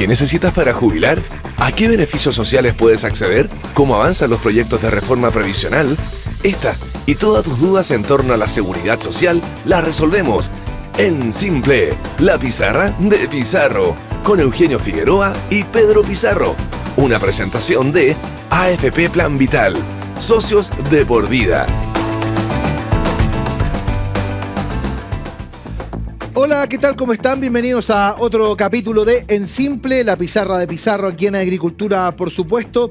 ¿Qué necesitas para jubilar? ¿A qué beneficios sociales puedes acceder? ¿Cómo avanzan los proyectos de reforma previsional? Esta y todas tus dudas en torno a la seguridad social las resolvemos en Simple, la pizarra de Pizarro, con Eugenio Figueroa y Pedro Pizarro. Una presentación de AFP Plan Vital, socios de por vida. Hola, ¿qué tal? ¿Cómo están? Bienvenidos a otro capítulo de En Simple, la pizarra de Pizarro aquí en Agricultura, por supuesto.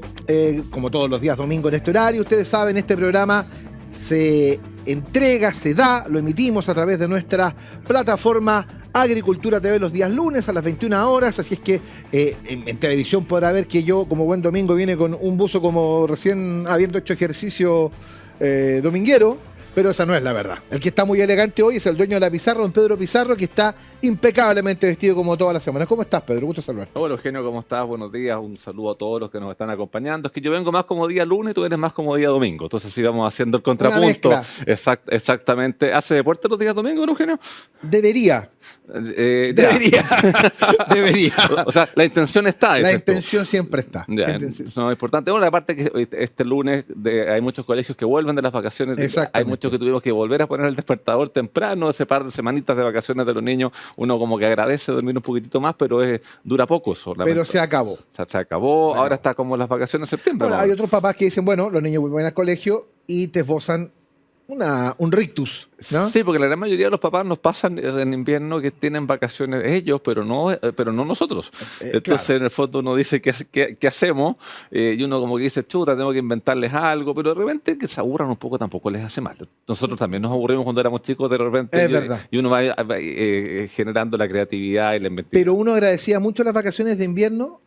Como todos los días domingo en este horario, ustedes saben, este programa se entrega, se da, lo emitimos a través de nuestra plataforma Agricultura TV los días lunes a las 21 horas, así es que en televisión podrá ver que yo, como buen domingo, viene con un buzo como recién habiendo hecho ejercicio dominguero. Pero esa no es la verdad. El que está muy elegante hoy es el dueño de la pizarra, don Pedro Pizarro, que está impecablemente vestido como todas las semanas. ¿Cómo estás, Pedro? Gusto saludar. Hola, Eugenio, ¿cómo estás? Buenos días. Un saludo a todos los que nos están acompañando. Es que yo vengo más como día lunes y tú eres más como día domingo. Entonces sí vamos haciendo el contrapunto. Exactamente. ¿Hace deporte los días domingos, Eugenio? Debería. Debería. O sea, la intención está. La intención siempre está. Ya, eso es importante. Bueno, aparte que este lunes hay muchos colegios que vuelven de las vacaciones. Hay muchos que tuvimos que volver a poner el despertador temprano, ese par de semanitas de vacaciones de los niños. Uno como que agradece dormir un poquitito más, pero dura poco solamente. Pero se acabó. O sea, se acabó. Ahora está como las vacaciones de septiembre. Bueno, hay otros papás que dicen, bueno, los niños vuelven al colegio y te esbozan un rictus, ¿no? Sí, porque la gran mayoría de los papás nos pasan en invierno que tienen vacaciones ellos, pero no nosotros. Entonces, claro, en el fondo uno dice, ¿qué hacemos? Y uno como que dice, chuta, tengo que inventarles algo, pero de repente que se aburran un poco tampoco les hace mal. Nosotros también nos aburrimos cuando éramos chicos de repente. Es verdad. Y uno va generando la creatividad y la inventividad. Pero uno agradecía mucho las vacaciones de invierno,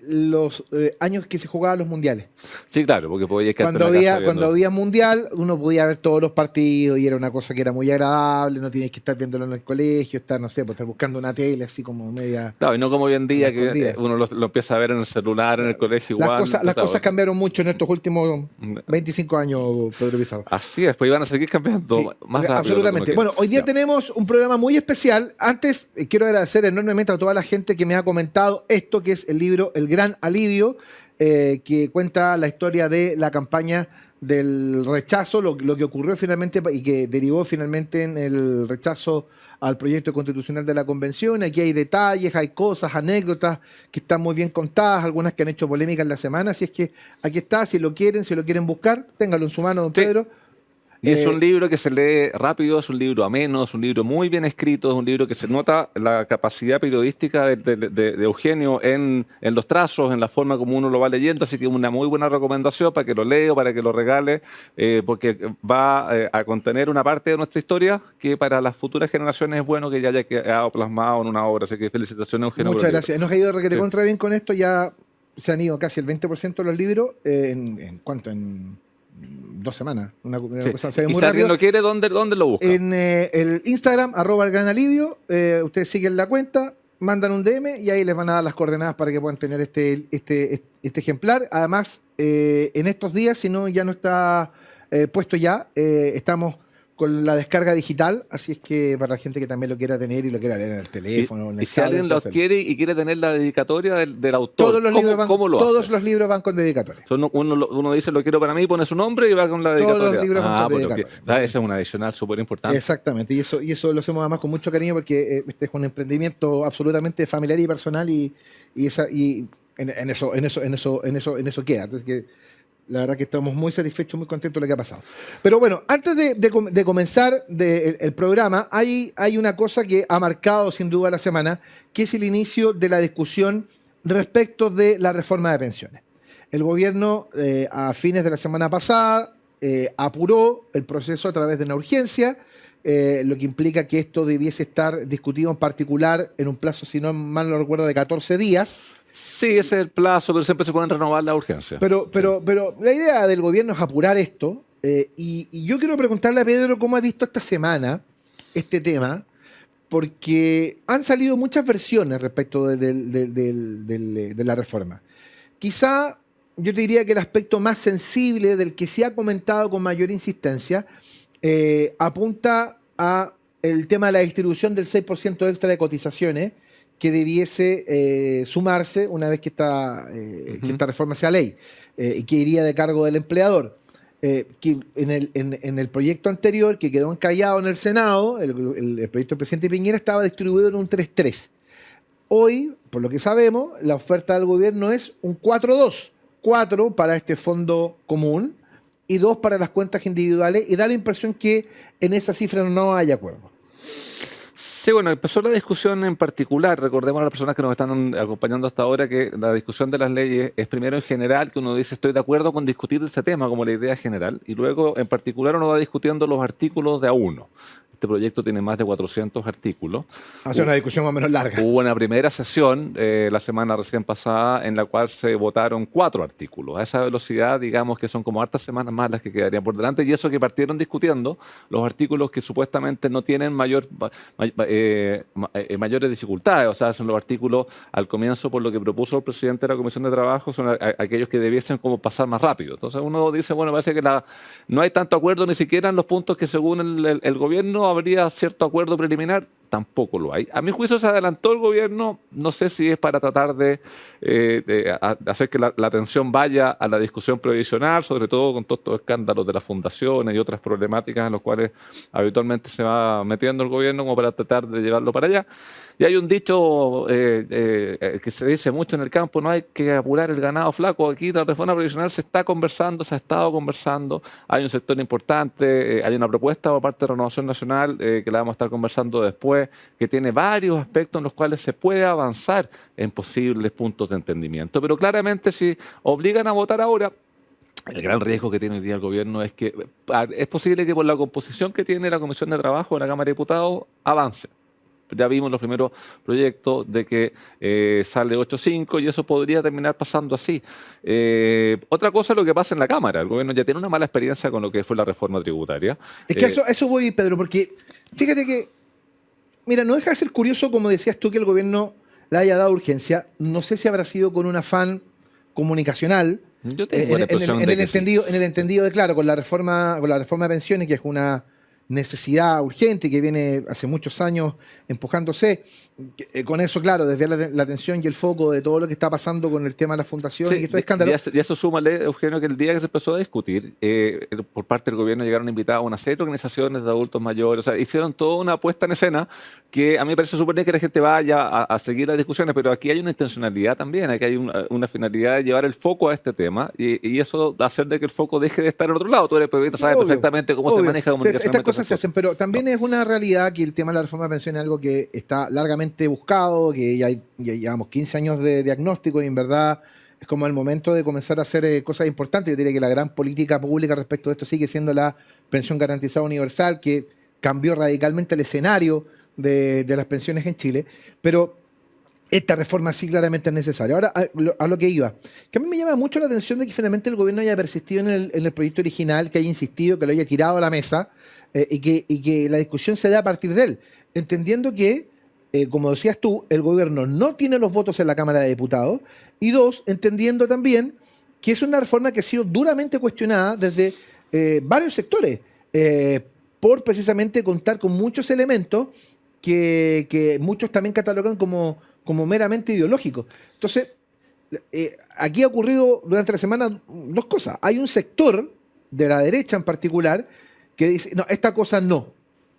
los años que se jugaban los mundiales. Sí, claro, porque podías quedarte cuando había mundial, uno podía ver todos los partidos y era una cosa que era muy agradable, no tienes que estar viéndolo en el colegio, estar, no sé, pues estar buscando una tele así como media... Claro, y no como hoy en día que uno lo empieza a ver en el celular, en el colegio igual. Las cosas cambiaron mucho en estos últimos 25 años, Pedro Pizarro. Así es, pues iban a seguir cambiando más rápido. Absolutamente. Bueno, hoy día tenemos un programa muy especial. Antes, quiero agradecer enormemente a toda la gente que me ha comentado esto, que es el libro El Gran Alivio, que cuenta la historia de la campaña del rechazo, lo que ocurrió finalmente y que derivó finalmente en el rechazo al proyecto constitucional de la convención. Aquí hay detalles, hay cosas, anécdotas que están muy bien contadas, algunas que han hecho polémica en la semana, así es que aquí está, si lo quieren buscar, téngalo en su mano, don Pedro. Y es un libro que se lee rápido, es un libro ameno, es un libro muy bien escrito, es un libro que se nota la capacidad periodística de Eugenio en los trazos, en la forma como uno lo va leyendo, así que una muy buena recomendación para que lo lea, para que lo regale, porque va a contener una parte de nuestra historia que para las futuras generaciones es bueno que ya haya quedado plasmado en una obra, así que felicitaciones, Eugenio. Muchas gracias, nos ha ido requete contra bien con esto, ya se han ido casi el 20% de los libros, ¿en cuánto? En 2 semanas. Una cosa, y si alguien lo quiere, ¿dónde lo busca? En el Instagram, @elgranalivio, ustedes siguen la cuenta, mandan un DM y ahí les van a dar las coordenadas para que puedan tener este ejemplar. Además, en estos días, si no ya no está puesto ya, estamos con la descarga digital, así es que para la gente que también lo quiera tener y lo quiera leer en el teléfono. Y si alguien lo quiere y quiere tener la dedicatoria del autor, todos los libros van con dedicatoria. Uno dice lo quiero para mí, pone su nombre y va con la dedicatoria. Todos los libros van con dedicatoria. Ese es un adicional súper importante. Exactamente, y eso lo hacemos además con mucho cariño porque este es un emprendimiento absolutamente familiar y personal y en eso queda. Entonces que la verdad que estamos muy satisfechos, muy contentos de lo que ha pasado. Pero bueno, antes de comenzar el programa, hay una cosa que ha marcado sin duda la semana, que es el inicio de la discusión respecto de la reforma de pensiones. El gobierno, a fines de la semana pasada, apuró el proceso a través de una urgencia, lo que implica que esto debiese estar discutido en particular en un plazo, si no mal no recuerdo, de 14 días. Sí, ese es el plazo, pero siempre se pueden renovar las urgencias. Pero la idea del gobierno es apurar esto, y yo quiero preguntarle a Pedro cómo ha visto esta semana este tema, porque han salido muchas versiones respecto de la reforma. Quizá yo te diría que el aspecto más sensible del que se ha comentado con mayor insistencia apunta a el tema de la distribución del 6% extra de cotizaciones, que debiese sumarse una vez que esta reforma sea ley, y que iría de cargo del empleador. Que en el proyecto anterior, que quedó encallado en el Senado, el proyecto del presidente Piñera estaba distribuido en un 3-3. Hoy, por lo que sabemos, la oferta del gobierno es un 4-2. 4 para este fondo común y 2 para las cuentas individuales, y da la impresión que en esa cifra no hay acuerdo. Sí, bueno, empezó la discusión en particular. Recordemos a las personas que nos están acompañando hasta ahora que la discusión de las leyes es primero en general, que uno dice estoy de acuerdo con discutir este tema como la idea general, y luego en particular uno va discutiendo los artículos de a uno. Este proyecto tiene más de 400 artículos. Hace una discusión más o menos larga. Hubo una primera sesión la semana recién pasada en la cual se votaron 4 artículos. A esa velocidad, digamos que son como hartas semanas más las que quedarían por delante, y eso que partieron discutiendo los artículos que supuestamente no tienen mayores dificultades. O sea, son los artículos al comienzo, por lo que propuso el presidente de la Comisión de Trabajo, son aquellos que debiesen como pasar más rápido. Entonces uno dice, bueno, parece que no hay tanto acuerdo ni siquiera en los puntos que según el gobierno habría cierto acuerdo preliminar, tampoco lo hay. A mi juicio se adelantó el gobierno, no sé si es para tratar de hacer que la atención vaya a la discusión previsional, sobre todo con todos estos escándalos de las fundaciones y otras problemáticas en las cuales habitualmente se va metiendo el gobierno como para tratar de llevarlo para allá. Y hay un dicho que se dice mucho en el campo, no hay que apurar el ganado flaco. Aquí la reforma previsional se está conversando, se ha estado conversando, hay un sector importante, hay una propuesta por parte de Renovación Nacional que la vamos a estar conversando después, que tiene varios aspectos en los cuales se puede avanzar en posibles puntos de entendimiento. Pero claramente si obligan a votar ahora, el gran riesgo que tiene hoy día el gobierno es que es posible que por la composición que tiene la Comisión de Trabajo de la Cámara de Diputados avance. Ya vimos los primeros proyectos de que sale 8-5 y eso podría terminar pasando así. Otra cosa es lo que pasa en la Cámara. El gobierno ya tiene una mala experiencia con lo que fue la reforma tributaria. Es que eso voy, Pedro, porque fíjate que, mira, no deja de ser curioso, como decías tú, que el gobierno le haya dado urgencia. No sé si habrá sido con un afán comunicacional. Yo tengo la impresión en el entendido de, claro, con la reforma de pensiones, que es una necesidad urgente que viene hace muchos años empujándose. Con eso, claro, desviar la atención y el foco de todo lo que está pasando con el tema de la fundación y estos escándalos. Y eso súmale, Eugenio, que el día que se empezó a discutir, por parte del gobierno llegaron invitados a una serie de organizaciones de adultos mayores, o sea, hicieron toda una puesta en escena que a mí me parece súper bien que la gente vaya a seguir las discusiones, pero aquí hay una intencionalidad también, aquí hay una finalidad de llevar el foco a este tema y eso va a hacer de que el foco deje de estar en otro lado. Tú eres periodista, sabes perfectamente cómo se maneja comunicación. Estas cosas se hacen, pero también es una realidad que el tema de la reforma de pensiones es algo que está largamente buscado, que ya llevamos 15 años de diagnóstico y en verdad es como el momento de comenzar a hacer cosas importantes. Yo diría que la gran política pública respecto a esto sigue siendo la pensión garantizada universal, que cambió radicalmente el escenario de las pensiones en Chile, pero esta reforma sí claramente es necesaria. Ahora, a lo que iba, que a mí me llama mucho la atención de que finalmente el gobierno haya persistido en el proyecto original, que haya insistido, que lo haya tirado a la mesa y que la discusión se dé a partir de él, entendiendo que como decías tú, el gobierno no tiene los votos en la Cámara de Diputados, y 2, entendiendo también que es una reforma que ha sido duramente cuestionada desde varios sectores, por precisamente contar con muchos elementos que muchos también catalogan como meramente ideológicos. Entonces, aquí ha ocurrido durante la semana 2 cosas. Hay un sector de la derecha en particular que dice, no, esta cosa no.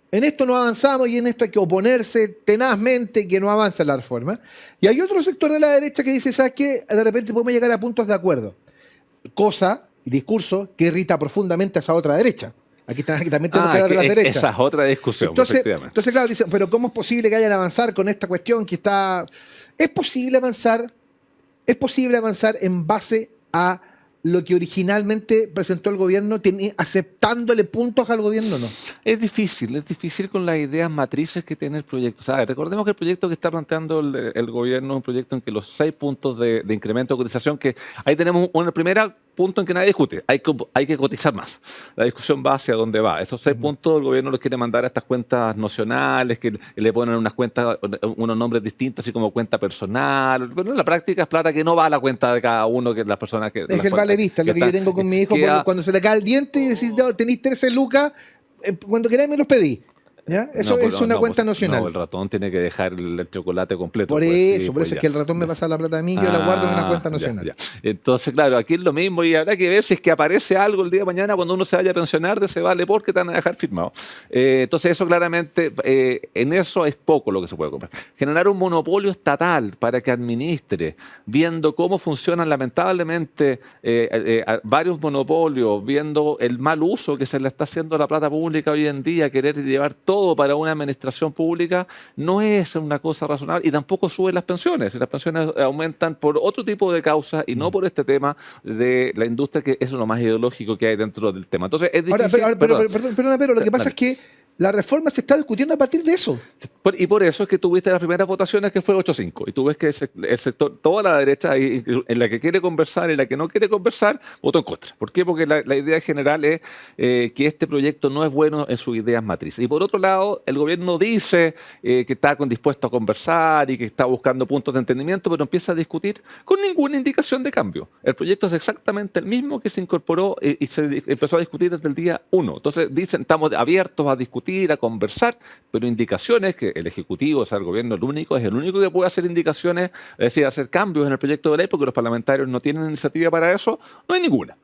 En esto no avanzamos y en esto hay que oponerse tenazmente que no avanza la reforma. Y hay otro sector de la derecha que dice, ¿sabes qué? De repente podemos llegar a puntos de acuerdo. Cosa y discurso que irrita profundamente a esa otra derecha. Aquí también tenemos que hablar de las derechas. Esa es otra discusión, efectivamente. Entonces, claro, dicen, pero ¿cómo es posible que vayan a avanzar con esta cuestión que está... ¿Es posible avanzar en base a lo que originalmente presentó el gobierno, aceptándole puntos al gobierno o no? Es difícil con las ideas matrices que tiene el proyecto. ¿Sabes? Recordemos que el proyecto que está planteando el gobierno es un proyecto en que los 6 puntos de incremento de cotización, que ahí tenemos un primer punto en que nadie discute, hay que cotizar más. La discusión va hacia dónde va. Esos 6 puntos el gobierno los quiere mandar a estas cuentas nocionales, que le ponen unas cuentas, unos nombres distintos, así como cuenta personal. Pero en la práctica es plata que no va a la cuenta de cada uno, que las personas que... Es el vale vista, lo que yo tengo con mi hijo, cuando se le cae el diente y decís, no, tenéis 13 lucas, cuando queráis me los pedí. ¿Ya? Eso es una cuenta nocional. No, el ratón tiene que dejar el chocolate completo. Por pues, eso, sí, por pues eso es ya. que el ratón me pasa la plata a mí, yo la guardo en una cuenta Ya, nacional. ya. Entonces, claro, aquí es lo mismo y habrá que ver si es que aparece algo el día de mañana cuando uno se vaya a pensionar de ese vale porque te van a dejar firmado. Entonces, eso claramente, en eso es poco lo que se puede comprar. Generar un monopolio estatal para que administre, viendo cómo funcionan lamentablemente varios monopolios, viendo el mal uso que se le está haciendo a la plata pública hoy en día, querer llevar todo para una administración pública, no es una cosa razonable y tampoco suben las pensiones. Las pensiones aumentan por otro tipo de causas y no por este tema de la industria, que es lo más ideológico que hay dentro del tema. Entonces, es difícil. Perdona, pero lo que pasa es que la reforma se está discutiendo a partir de eso. Y por eso es que tuviste las primeras votaciones que fue 8-5. Y tú ves que el sector, toda la derecha, en la que quiere conversar y en la que no quiere conversar, votó en contra. ¿Por qué? Porque la idea general es que este proyecto no es bueno en sus ideas matrices. Y por otro lado, el gobierno dice que está dispuesto a conversar y que está buscando puntos de entendimiento, pero empieza a discutir con ninguna indicación de cambio. El proyecto es exactamente el mismo que se incorporó y se empezó a discutir desde el día 1. Entonces dicen, estamos abiertos a discutir, a conversar, pero indicaciones que el Ejecutivo, o sea, el gobierno es el único que puede hacer indicaciones, es decir, hacer cambios en el proyecto de ley, porque los parlamentarios no tienen iniciativa para eso, no hay ninguna.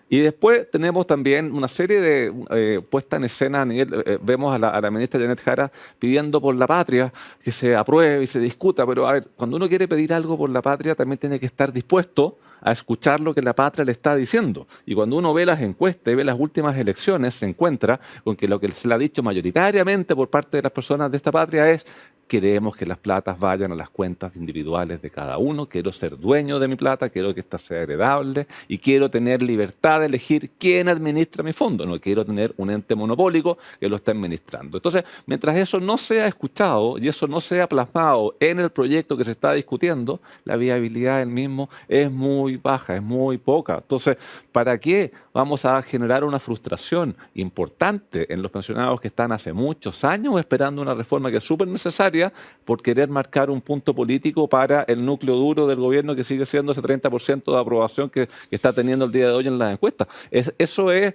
Y después tenemos también una serie de puesta en escena a nivel, vemos a la ministra Janet Jara pidiendo por la patria que se apruebe y se discuta, pero a ver, cuando uno quiere pedir algo por la patria también tiene que estar dispuesto a escuchar lo que la patria le está diciendo. Y cuando uno ve las encuestas y ve las últimas elecciones, se encuentra con que lo que se le ha dicho mayoritariamente por parte de las personas de esta patria es: queremos que las platas vayan a las cuentas individuales de cada uno, quiero ser dueño de mi plata, quiero que esta sea heredable y quiero tener libertad de elegir quién administra mi fondo, no quiero tener un ente monopólico que lo esté administrando. Entonces, mientras eso no sea escuchado y eso no sea plasmado en el proyecto que se está discutiendo, la viabilidad del mismo es muy baja, es muy poca. Entonces, ¿para qué vamos a generar una frustración importante en los pensionados que están hace muchos años esperando una reforma que es súper necesaria por querer marcar un punto político para el núcleo duro del gobierno que sigue siendo ese 30% de aprobación que está teniendo el día de hoy en las encuestas? Eso es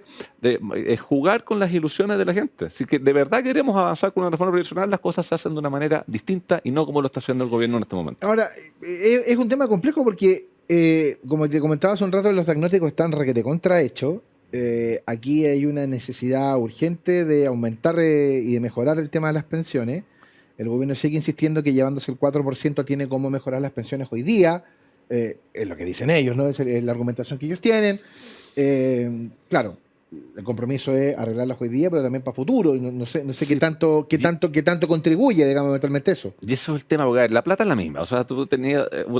jugar con las ilusiones de la gente. Si que de verdad queremos avanzar con una reforma previsional, las cosas se hacen de una manera distinta y no como lo está haciendo el gobierno en este momento. Ahora, es un tema complejo porque, como te comentaba hace un rato, los diagnósticos están requete contrahechos. Aquí hay una necesidad urgente de aumentar y de mejorar el tema de las pensiones. El gobierno sigue insistiendo que llevándose el 4% tiene cómo mejorar las pensiones hoy día. Es lo que dicen ellos, ¿no? Es la argumentación que ellos tienen. Claro, el compromiso es arreglarlas hoy día, pero también para futuro. No sé sí. qué tanto contribuye, digamos, eventualmente eso. Y eso es el tema, porque la plata es la misma. O sea, tú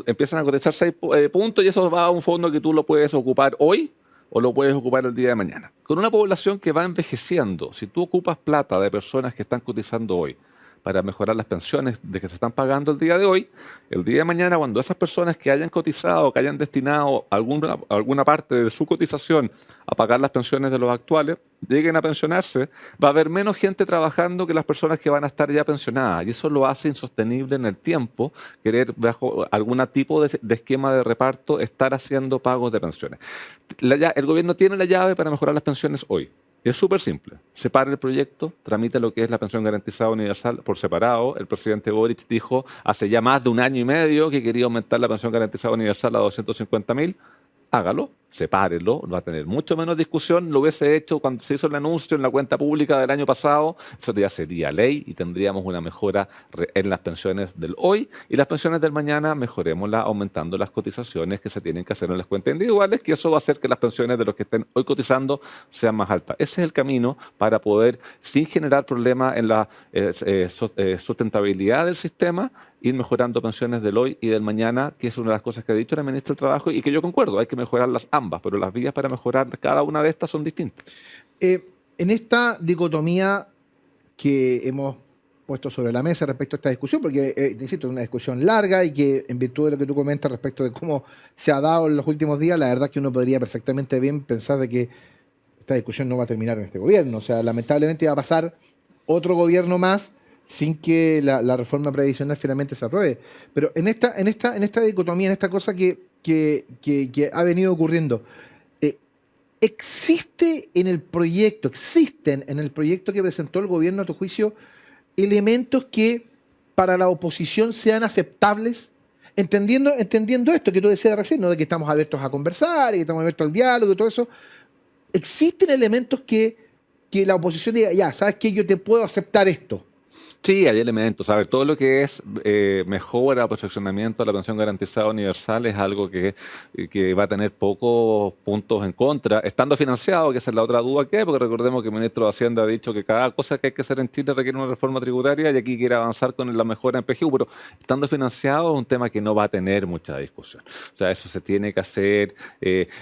empiezan a cotizar 6 puntos y eso va a un fondo que tú lo puedes ocupar hoy o lo puedes ocupar el día de mañana. Con una población que va envejeciendo, si tú ocupas plata de personas que están cotizando hoy para mejorar las pensiones de que se están pagando el día de hoy, el día de mañana, cuando esas personas que hayan cotizado, que hayan destinado alguna parte de su cotización a pagar las pensiones de los actuales, lleguen a pensionarse, va a haber menos gente trabajando que las personas que van a estar ya pensionadas. Y eso lo hace insostenible en el tiempo, querer bajo algún tipo de esquema de reparto estar haciendo pagos de pensiones. El gobierno tiene la llave para mejorar las pensiones hoy. Y es súper simple. Separa el proyecto, tramita lo que es la pensión garantizada universal por separado. El presidente Boric dijo hace ya más de 1 año y medio que quería aumentar la pensión garantizada universal a 250.000. Hágalo, sepárelo, va a tener mucho menos discusión. Lo hubiese hecho cuando se hizo el anuncio en la cuenta pública del año pasado. Eso ya sería ley y tendríamos una mejora en las pensiones del hoy. Y las pensiones del mañana mejorémoslas aumentando las cotizaciones que se tienen que hacer en las cuentas individuales, que eso va a hacer que las pensiones de los que estén hoy cotizando sean más altas. Ese es el camino para poder, sin generar problemas en la sustentabilidad del sistema, ir mejorando pensiones del hoy y del mañana, que es una de las cosas que ha dicho la ministra del Trabajo y que yo concuerdo, hay que mejorarlas ambas, pero las vías para mejorar cada una de estas son distintas. En esta dicotomía que hemos puesto sobre la mesa respecto a esta discusión, porque, te insisto, es una discusión larga y que en virtud de lo que tú comentas respecto de cómo se ha dado en los últimos días, la verdad es que uno podría perfectamente bien pensar de que esta discusión no va a terminar en este gobierno. O sea, lamentablemente va a pasar otro gobierno más sin que la reforma previsional finalmente se apruebe. Pero en esta dicotomía, en esta cosa que ha venido ocurriendo, existen en el proyecto que presentó el gobierno, a tu juicio, elementos que para la oposición sean aceptables, entendiendo esto que tú decías recién, ¿no? De que estamos abiertos a conversar y que estamos abiertos al diálogo y todo eso. ¿Existen elementos que la oposición diga, ya, sabes que yo te puedo aceptar esto? Sí, hay elementos. A ver, todo lo que es mejora o perfeccionamiento de la pensión garantizada universal es algo que va a tener pocos puntos en contra, estando financiado, que esa es la otra duda que hay, porque recordemos que el ministro de Hacienda ha dicho que cada cosa que hay que hacer en Chile requiere una reforma tributaria y aquí quiere avanzar con la mejora en PGU, pero estando financiado es un tema que no va a tener mucha discusión. O sea, eso se tiene que hacer.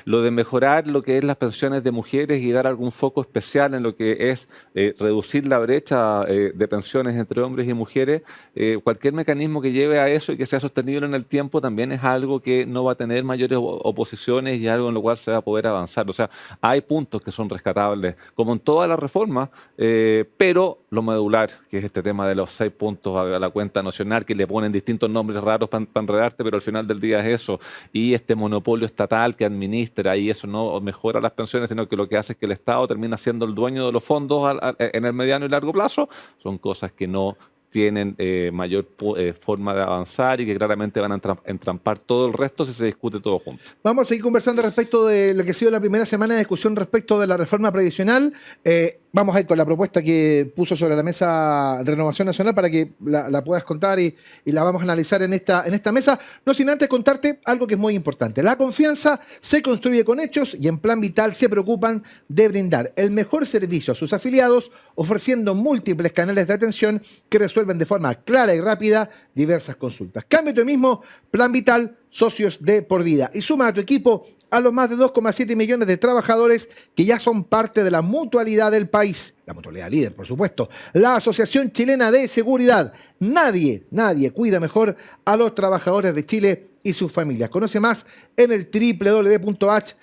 Lo de mejorar lo que es las pensiones de mujeres y dar algún foco especial en lo que es reducir la brecha de pensiones entre hombres y mujeres, cualquier mecanismo que lleve a eso y que sea sostenible en el tiempo también es algo que no va a tener mayores oposiciones y algo en lo cual se va a poder avanzar. O sea, hay puntos que son rescatables, como en todas las reformas, pero lo medular, que es este tema de los 6 puntos a la cuenta nacional, que le ponen distintos nombres raros para enredarte, pero al final del día es eso, y este monopolio estatal que administra y eso no mejora las pensiones, sino que lo que hace es que el Estado termina siendo el dueño de los fondos en el mediano y largo plazo, son cosas que no tienen mayor forma de avanzar y que claramente van a entrampar todo el resto si se discute todo junto. Vamos a seguir conversando respecto de lo que ha sido la primera semana de discusión respecto de la reforma previsional. Vamos a ir con la propuesta que puso sobre la mesa Renovación Nacional para que la puedas contar y la vamos a analizar en esta mesa. No sin antes contarte algo que es muy importante. La confianza se construye con hechos y en Plan Vital se preocupan de brindar el mejor servicio a sus afiliados, ofreciendo múltiples canales de atención que resuelven de forma clara y rápida diversas consultas. Cambia tú mismo, Plan Vital, socios de por vida. Y suma a tu equipo a los más de 2,7 millones de trabajadores que ya son parte de la mutualidad del país. La mutualidad líder, por supuesto. La Asociación Chilena de Seguridad. Nadie cuida mejor a los trabajadores de Chile y sus familias. Conoce más en el www.h.cl.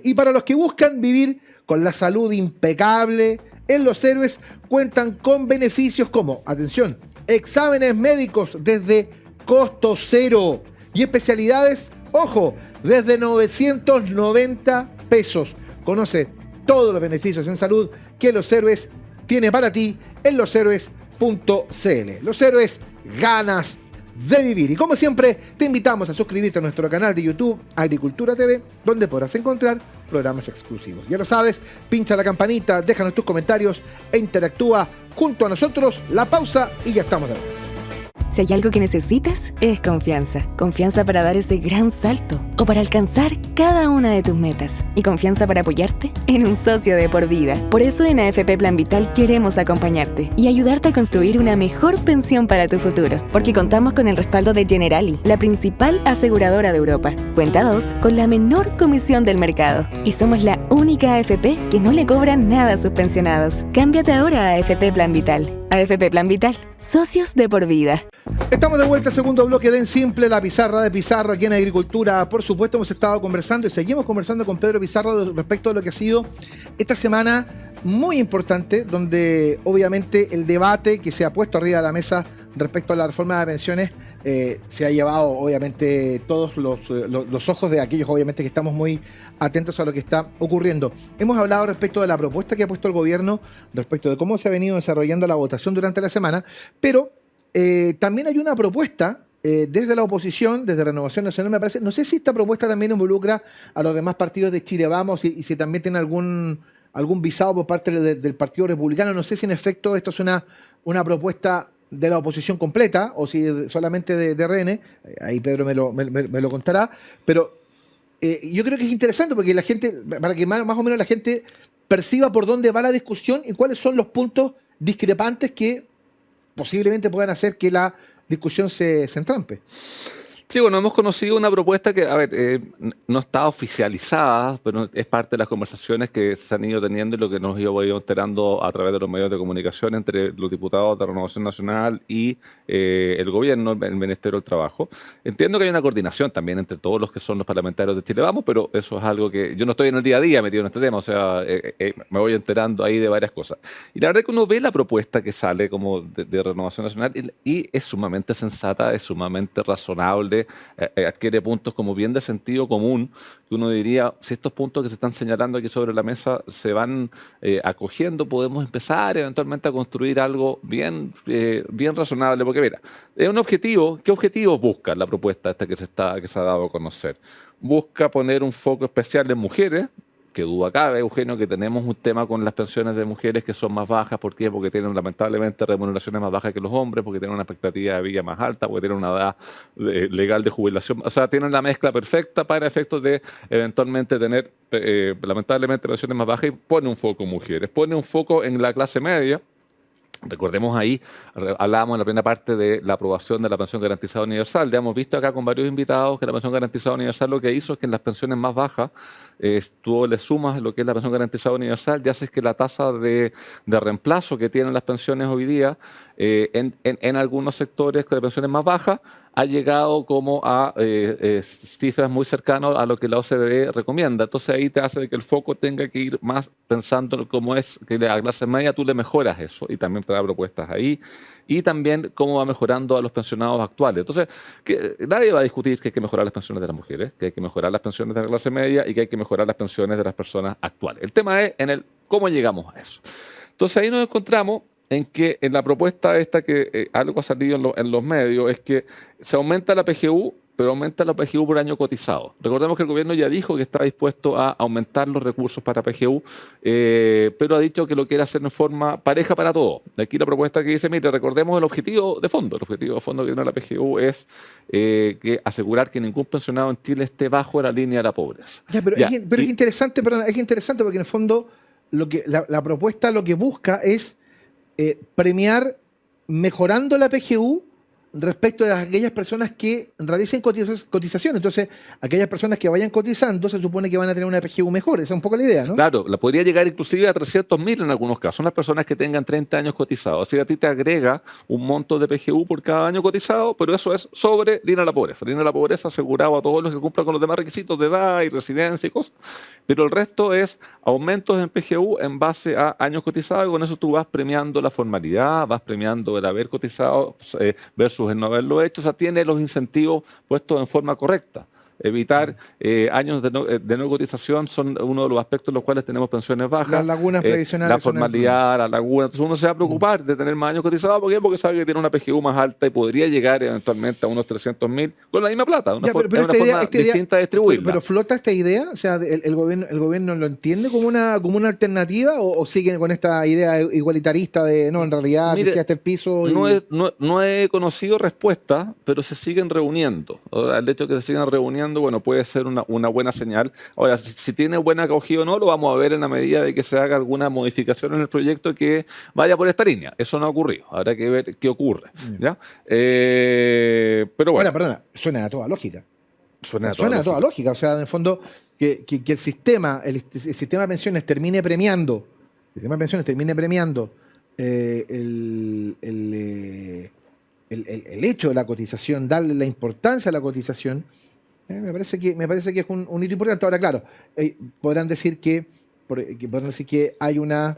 Y para los que buscan vivir con la salud impecable, en Los Héroes cuentan con beneficios como, atención, exámenes médicos desde costo cero y especialidades, ojo, desde 990 pesos. Conoce todos los beneficios en salud que Los Héroes tiene para ti en loshéroes.cl. Los Héroes, ganas de vivir. Y como siempre, te invitamos a suscribirte a nuestro canal de YouTube Agricultura TV, donde podrás encontrar programas exclusivos. Ya lo sabes, pincha la campanita, déjanos tus comentarios e interactúa junto a nosotros. La pausa y ya estamos de vuelta. Si hay algo que necesitas, es confianza. Confianza para dar ese gran salto o para alcanzar cada una de tus metas. Y confianza para apoyarte en un socio de por vida. Por eso en AFP Plan Vital queremos acompañarte y ayudarte a construir una mejor pensión para tu futuro. Porque contamos con el respaldo de Generali, la principal aseguradora de Europa. Cuenta 2 con la menor comisión del mercado. Y somos la única AFP que no le cobra nada a sus pensionados. Cámbiate ahora a AFP Plan Vital. AFP Plan Vital. Socios de por vida. Estamos de vuelta, segundo bloque de En Simple, la pizarra de Pizarro aquí en Agricultura. Por supuesto, hemos estado conversando y seguimos conversando con Pedro Pizarro respecto a lo que ha sido esta semana muy importante, donde obviamente el debate que se ha puesto arriba de la mesa respecto a la reforma de pensiones se ha llevado obviamente todos los ojos de aquellos obviamente que estamos muy atentos a lo que está ocurriendo. Hemos hablado respecto de la propuesta que ha puesto el gobierno, respecto de cómo se ha venido desarrollando la votación durante la semana, pero también hay una propuesta desde la oposición, desde Renovación Nacional, me parece. No sé si esta propuesta también involucra a los demás partidos de Chile Vamos y si también tiene algún visado por parte del Partido Republicano. No sé si en efecto esto es una propuesta de la oposición completa o si solamente de RN. Ahí Pedro me lo contará. Pero yo creo que es interesante porque la gente, para que más o menos la gente perciba por dónde va la discusión y cuáles son los puntos discrepantes que posiblemente puedan hacer que la discusión se entrampe. Sí, bueno, hemos conocido una propuesta que, a ver, no está oficializada, pero es parte de las conversaciones que se han ido teniendo y lo que nos ido enterando a través de los medios de comunicación entre los diputados de Renovación Nacional y el gobierno, el Ministerio del Trabajo. Entiendo que hay una coordinación también entre todos los que son los parlamentarios de Chile Vamos, pero eso es algo que yo no estoy en el día a día metido en este tema, o sea, me voy enterando ahí de varias cosas. Y la verdad es que uno ve la propuesta que sale como de Renovación Nacional y es sumamente sensata, es sumamente razonable, donde adquiere puntos como bien de sentido común, que uno diría, si estos puntos que se están señalando aquí sobre la mesa se van acogiendo, podemos empezar eventualmente a construir algo bien, bien razonable, porque mira, es un objetivo. ¿Qué objetivos busca la propuesta esta que se ha dado a conocer? Busca poner un foco especial en mujeres. Que duda cabe, Eugenio, que tenemos un tema con las pensiones de mujeres que son más bajas. ¿Por qué? Porque tienen lamentablemente remuneraciones más bajas que los hombres, porque tienen una expectativa de vida más alta, porque tienen una edad legal de jubilación. O sea, tienen la mezcla perfecta para efectos de eventualmente tener, lamentablemente, pensiones más bajas, y pone un foco en mujeres. Pone un foco en la clase media. Recordemos ahí, hablábamos en la primera parte de la aprobación de la pensión garantizada universal. Ya hemos visto acá con varios invitados que la pensión garantizada universal lo que hizo es que en las pensiones más bajas, tú le sumas lo que es la pensión garantizada universal, ya haces que la tasa de reemplazo que tienen las pensiones hoy día en algunos sectores de pensiones más bajas ha llegado como a cifras muy cercanas a lo que la OCDE recomienda. Entonces ahí te hace que el foco tenga que ir más pensando cómo es que a la clase media tú le mejoras eso, y también te da propuestas ahí, y también cómo va mejorando a los pensionados actuales. Entonces, nadie va a discutir que hay que mejorar las pensiones de las mujeres, que hay que mejorar las pensiones de la clase media y que hay que mejorar las pensiones de las personas actuales. El tema es en el cómo llegamos a eso. Entonces ahí nos encontramos en que en la propuesta esta, que algo ha salido en los medios, es que se aumenta la PGU, pero aumenta la PGU por año cotizado. Recordemos que el gobierno ya dijo que está dispuesto a aumentar los recursos para PGU, pero ha dicho que lo quiere hacer en forma pareja para todos. De aquí la propuesta que dice, mire, recordemos el objetivo de fondo. El objetivo de fondo que tiene la PGU es que asegurar que ningún pensionado en Chile esté bajo la línea de la pobreza. Ya, pero es interesante, perdón, es interesante porque en el fondo la propuesta lo que busca es premiar mejorando la PGU respecto de aquellas personas que realicen cotización. Entonces, aquellas personas que vayan cotizando se supone que van a tener una PGU mejor. Esa es un poco la idea, ¿no? Claro, la podría llegar inclusive a 300.000 en algunos casos. Son las personas que tengan 30 años cotizados. O sea, a ti te agrega un monto de PGU por cada año cotizado, pero eso es sobre línea de la pobreza. Línea de la pobreza asegurado a todos los que cumplan con los demás requisitos de edad y residencia y cosas. Pero el resto es aumentos en PGU en base a años cotizados, y con eso tú vas premiando la formalidad, vas premiando el haber cotizado versus el no haberlo hecho. O sea, tiene los incentivos puestos en forma correcta. Evitar años de no cotización son uno de los aspectos en los cuales tenemos pensiones bajas. Las lagunas previsionales. La formalidad, la laguna. Entonces uno se va a preocupar de tener más años cotizados. ¿Por qué? Porque sabe que tiene una PGU más alta y podría llegar eventualmente a unos 300.000 con la misma plata. Una forma distinta de distribuirla. Pero flota esta idea, o sea, el gobierno lo entiende como una alternativa, o sigue con esta idea igualitarista de no, en realidad, mire, que sea este el piso. No he conocido respuesta, pero se siguen reuniendo. Ahora, el hecho de que se sigan reuniendo, bueno, puede ser una buena señal. Ahora, si tiene buena acogida o no, lo vamos a ver en la medida de que se haga alguna modificación en el proyecto que vaya por esta línea. Eso no ha ocurrido. Habrá que ver qué ocurre. ¿Ya? Pero bueno. Ahora, perdona, suena a toda lógica. Suena a toda lógica. O sea, en el fondo, que el sistema de pensiones termine premiando. El sistema de pensiones termine premiando el hecho de la cotización, darle la importancia a la cotización. Me parece que es un hito importante. Ahora, claro, podrán decir que hay una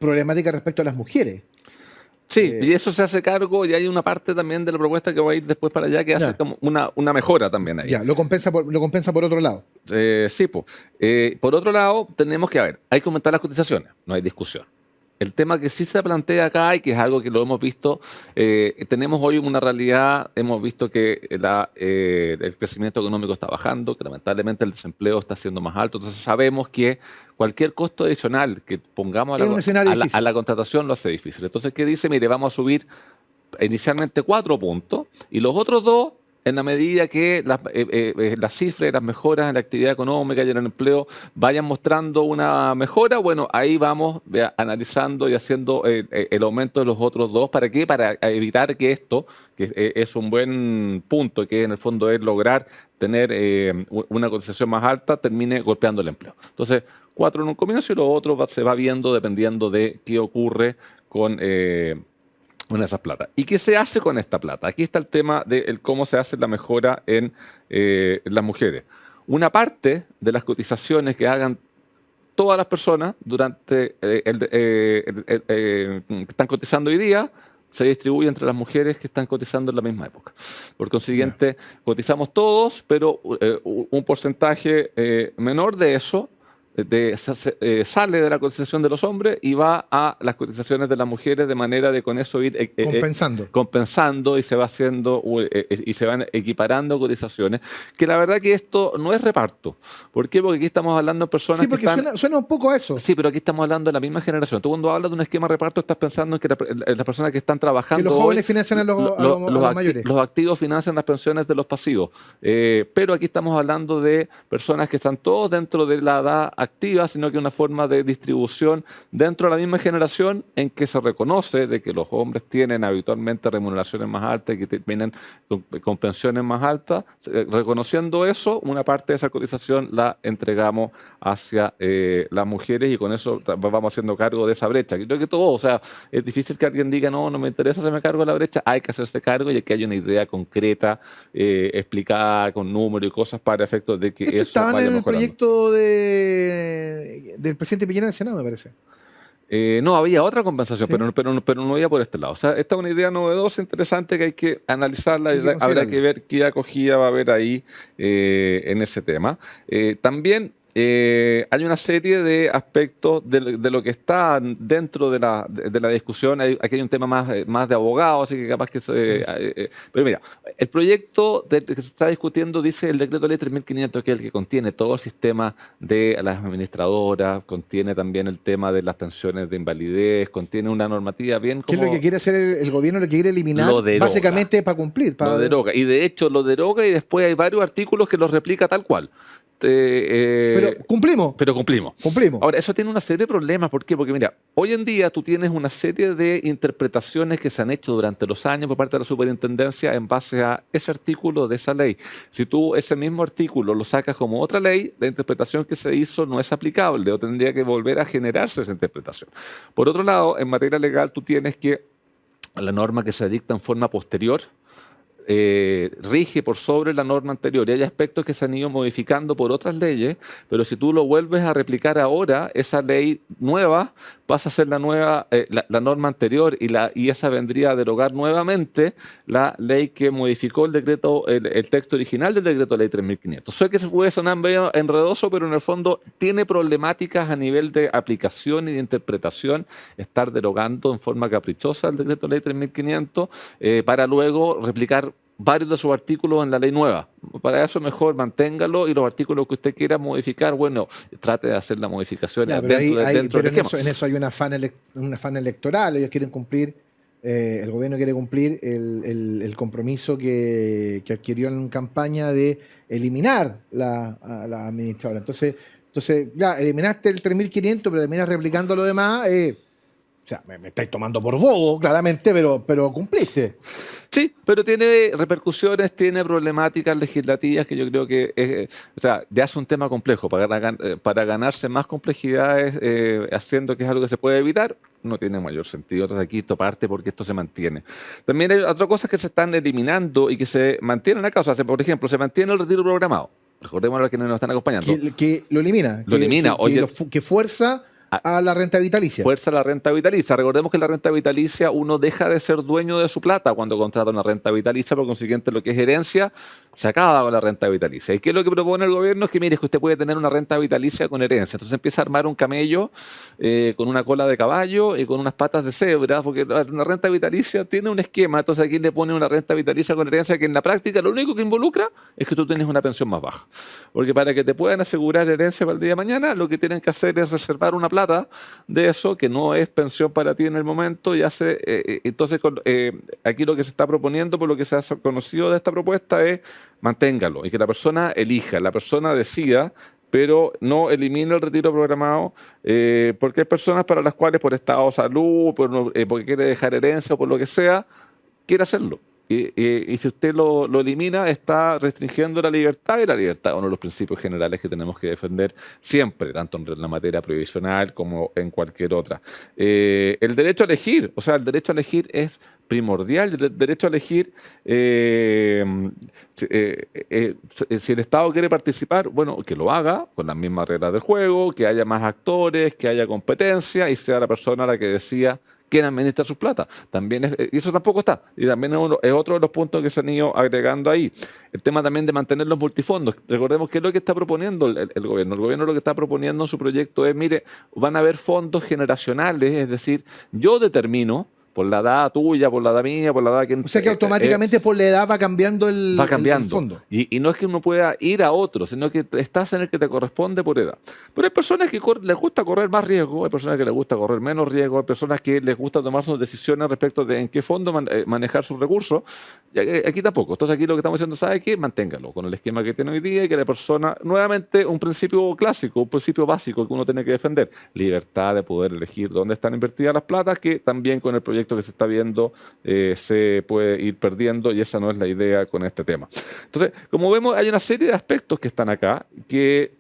problemática respecto a las mujeres. Sí, y eso se hace cargo, y hay una parte también de la propuesta que va a ir después para allá que hace como una mejora también ahí. Ya, lo compensa por otro lado. Sí, pues. Por otro lado, tenemos que, hay que aumentar las cotizaciones, no hay discusión. El tema que sí se plantea acá, y que es algo que lo hemos visto, tenemos hoy una realidad, hemos visto que el crecimiento económico está bajando, que lamentablemente el desempleo está siendo más alto, entonces sabemos que cualquier costo adicional que pongamos a la contratación lo hace difícil. Entonces, ¿qué dice? Mire, vamos a subir inicialmente 4 puntos, y los otros 2, en la medida que las cifras, las mejoras en la actividad económica y en el empleo vayan mostrando una mejora, bueno, ahí vamos analizando y haciendo el aumento de los otros 2. ¿Para qué? Para evitar que esto, que es un buen punto, que en el fondo es lograr tener una cotización más alta, termine golpeando el empleo. Entonces, 4 en un comienzo, y lo otro se va viendo dependiendo de qué ocurre con esas plata. ¿Y qué se hace con esta plata? Aquí está el tema de cómo se hace la mejora en las mujeres. Una parte de las cotizaciones que hagan todas las personas durante que están cotizando hoy día se distribuye entre las mujeres que están cotizando en la misma época. Por consiguiente, cotizamos todos, pero un porcentaje menor de eso sale de la cotización de los hombres y va a las cotizaciones de las mujeres, de manera de con eso ir compensando y se va haciendo y se van equiparando cotizaciones, que la verdad que esto no es reparto. ¿Por qué? Porque aquí estamos hablando de personas sí, porque que están... suena un poco a eso. Sí, pero aquí estamos hablando de la misma generación. Tú cuando hablas de un esquema de reparto estás pensando en que las personas que están trabajando que los jóvenes hoy, financian a los mayores. Los activos financian las pensiones de los pasivos. Pero aquí estamos hablando de personas que están todos dentro de la edad activa, sino que una forma de distribución dentro de la misma generación en que se reconoce de que los hombres tienen habitualmente remuneraciones más altas y que vienen con pensiones más altas. Reconociendo eso, una parte de esa cotización la entregamos hacia las mujeres y con eso vamos haciendo cargo de esa brecha. Creo que todo, o sea, es difícil que alguien diga, no me interesa hacerme cargo de la brecha, hay que hacerse cargo y que haya una idea concreta, explicada con números y cosas para efectos de que eso estaban vaya en el mejorando. Proyecto del presidente Piñera en el Senado, me parece. No, había otra compensación, ¿Sí? pero no había por este lado. O sea, esta es una idea novedosa, interesante, que hay que analizarla y habrá que ver qué acogida va a haber ahí en ese tema. También hay una serie de aspectos de lo que está dentro de la discusión. Aquí hay un tema más de abogados, así que capaz que... pero mira, el proyecto que se está discutiendo dice el decreto ley 3.500, que es el que contiene todo el sistema de las administradoras, contiene también el tema de las pensiones de invalidez, contiene una normativa bien como... ¿Qué es lo que quiere hacer el gobierno? Lo que quiere eliminar, Lo deroga. básicamente para cumplir. Lo deroga. Y de hecho lo deroga y después hay varios artículos que los replica tal cual. Pero cumplimos. Cumplimos. Ahora, eso tiene una serie de problemas. ¿Por qué? Porque mira, hoy en día tú tienes una serie de interpretaciones que se han hecho durante los años por parte de la superintendencia en base a ese artículo de esa ley. Si tú ese mismo artículo lo sacas como otra ley, la interpretación que se hizo no es aplicable o tendría que volver a generarse esa interpretación. Por otro lado, en materia legal tú tienes que la norma que se dicta en forma posterior rige por sobre la norma anterior y hay aspectos que se han ido modificando por otras leyes, pero si tú lo vuelves a replicar ahora, esa ley nueva pasa a ser la nueva, la norma anterior y esa vendría a derogar nuevamente la ley que modificó el decreto, el texto original del decreto ley 3.500. Sé que se puede sonar medio enredoso, pero en el fondo tiene problemáticas a nivel de aplicación y de interpretación, estar derogando en forma caprichosa el decreto ley 3.500 para luego replicar varios de sus artículos en la ley nueva. Para eso mejor manténgalo y los artículos que usted quiera modificar, bueno, trate de hacer la modificación dentro del esquema. En eso hay un afán electoral. Ellos quieren cumplir, el gobierno quiere cumplir el compromiso que adquirió en campaña de eliminar la administradora. Entonces ya eliminaste el 3.500, pero terminas replicando lo demás. O sea, me estáis tomando por bobo, claramente, pero cumpliste. Sí, pero tiene repercusiones, tiene problemáticas legislativas que yo creo que ya es un tema complejo. Para ganarse más complejidades haciendo que es algo que se puede evitar, no tiene mayor sentido. Entonces aquí esto parte porque esto se mantiene. También hay otras cosas que se están eliminando y que se mantienen acá. O sea, por ejemplo, se mantiene el retiro programado. Recordemos a los que nos están acompañando. Que lo elimina. Lo elimina. Que fuerza a la renta vitalicia. Fuerza la renta vitalicia. Recordemos que la renta vitalicia uno deja de ser dueño de su plata cuando contrata una renta vitalicia, por consiguiente lo que es herencia se acaba con la renta vitalicia. ¿Y qué es lo que propone el gobierno? Es que mire, es que usted puede tener una renta vitalicia con herencia. Entonces empieza a armar un camello con una cola de caballo y con unas patas de cebra, porque una renta vitalicia tiene un esquema. Entonces aquí le pone una renta vitalicia con herencia que en la práctica lo único que involucra es que tú tienes una pensión más baja. Porque para que te puedan asegurar herencia para el día de mañana, lo que tienen que hacer es reservar una plata de eso que no es pensión para ti en el momento. Entonces aquí lo que se está proponiendo, por lo que se ha conocido de esta propuesta, es manténgalo y que la persona elija, la persona decida, pero no elimine el retiro programado, porque hay personas para las cuales por estado de salud, porque quiere dejar herencia o por lo que sea, quiere hacerlo. Y si usted lo elimina, está restringiendo la libertad, y la libertad es uno de los principios generales que tenemos que defender siempre, tanto en la materia previsional como en cualquier otra. El derecho a elegir, o sea, el derecho a elegir es primordial. El derecho a elegir, si el Estado quiere participar, bueno, que lo haga con las mismas reglas del juego, que haya más actores, que haya competencia y sea la persona la que decida quién administra sus plata. También y eso tampoco está. Y también es otro de los puntos que se han ido agregando ahí. El tema también de mantener los multifondos. Recordemos que es lo que está proponiendo el gobierno. El gobierno lo que está proponiendo en su proyecto es, mire, van a haber fondos generacionales, es decir, yo determino, por la edad tuya, por la edad mía, por la edad que... O sea que automáticamente por la edad va cambiando el fondo. Y no es que uno pueda ir a otro, sino que estás en el que te corresponde por edad. Pero hay personas que les gusta correr más riesgo, hay personas que les gusta correr menos riesgo, hay personas que les gusta tomar sus decisiones respecto de en qué fondo manejar sus recursos. Y aquí tampoco. Entonces aquí lo que estamos diciendo, ¿sabe qué? Manténgalo con el esquema que tiene hoy día y que la persona, nuevamente, un principio clásico, un principio básico que uno tiene que defender. Libertad de poder elegir dónde están invertidas las platas, que también con el proyecto que se está viendo se puede ir perdiendo, y esa no es la idea con este tema. Entonces, como vemos, hay una serie de aspectos que están acá que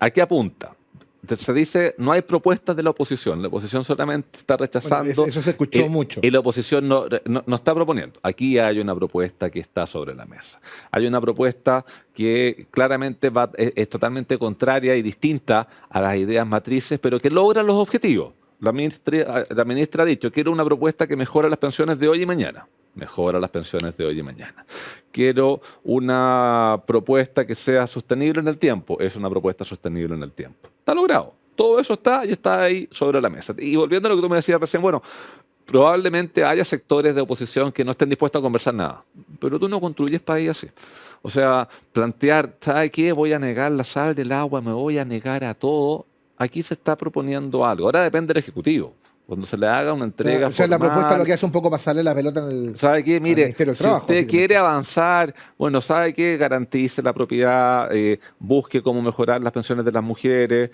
¿a qué apunta? Se dice, no hay propuestas de la oposición solamente está rechazando. Bueno, eso se escuchó mucho. Y la oposición no está proponiendo. Aquí hay una propuesta que está sobre la mesa. Hay una propuesta que claramente es totalmente contraria y distinta a las ideas matrices, pero que logra los objetivos. La ministra ha dicho, quiero una propuesta que mejore las pensiones de hoy y mañana. Mejora las pensiones de hoy y mañana. Quiero una propuesta que sea sostenible en el tiempo. Es una propuesta sostenible en el tiempo. Está logrado. Todo eso está y está ahí sobre la mesa. Y volviendo a lo que tú me decías recién, bueno, probablemente haya sectores de oposición que no estén dispuestos a conversar nada. Pero tú no construyes país así. O sea, plantear, ¿sabe qué? Voy a negar la sal del agua, me voy a negar a todo. Aquí se está proponiendo algo. Ahora depende del Ejecutivo. Cuando se le haga una entrega o sea, formal, la propuesta lo que hace un poco pasarle la pelota ¿sabe qué? Mire, Ministerio del si Trabajo, usted quiere avanzar, bueno, ¿sabe qué? Garantice la propiedad, busque cómo mejorar las pensiones de las mujeres,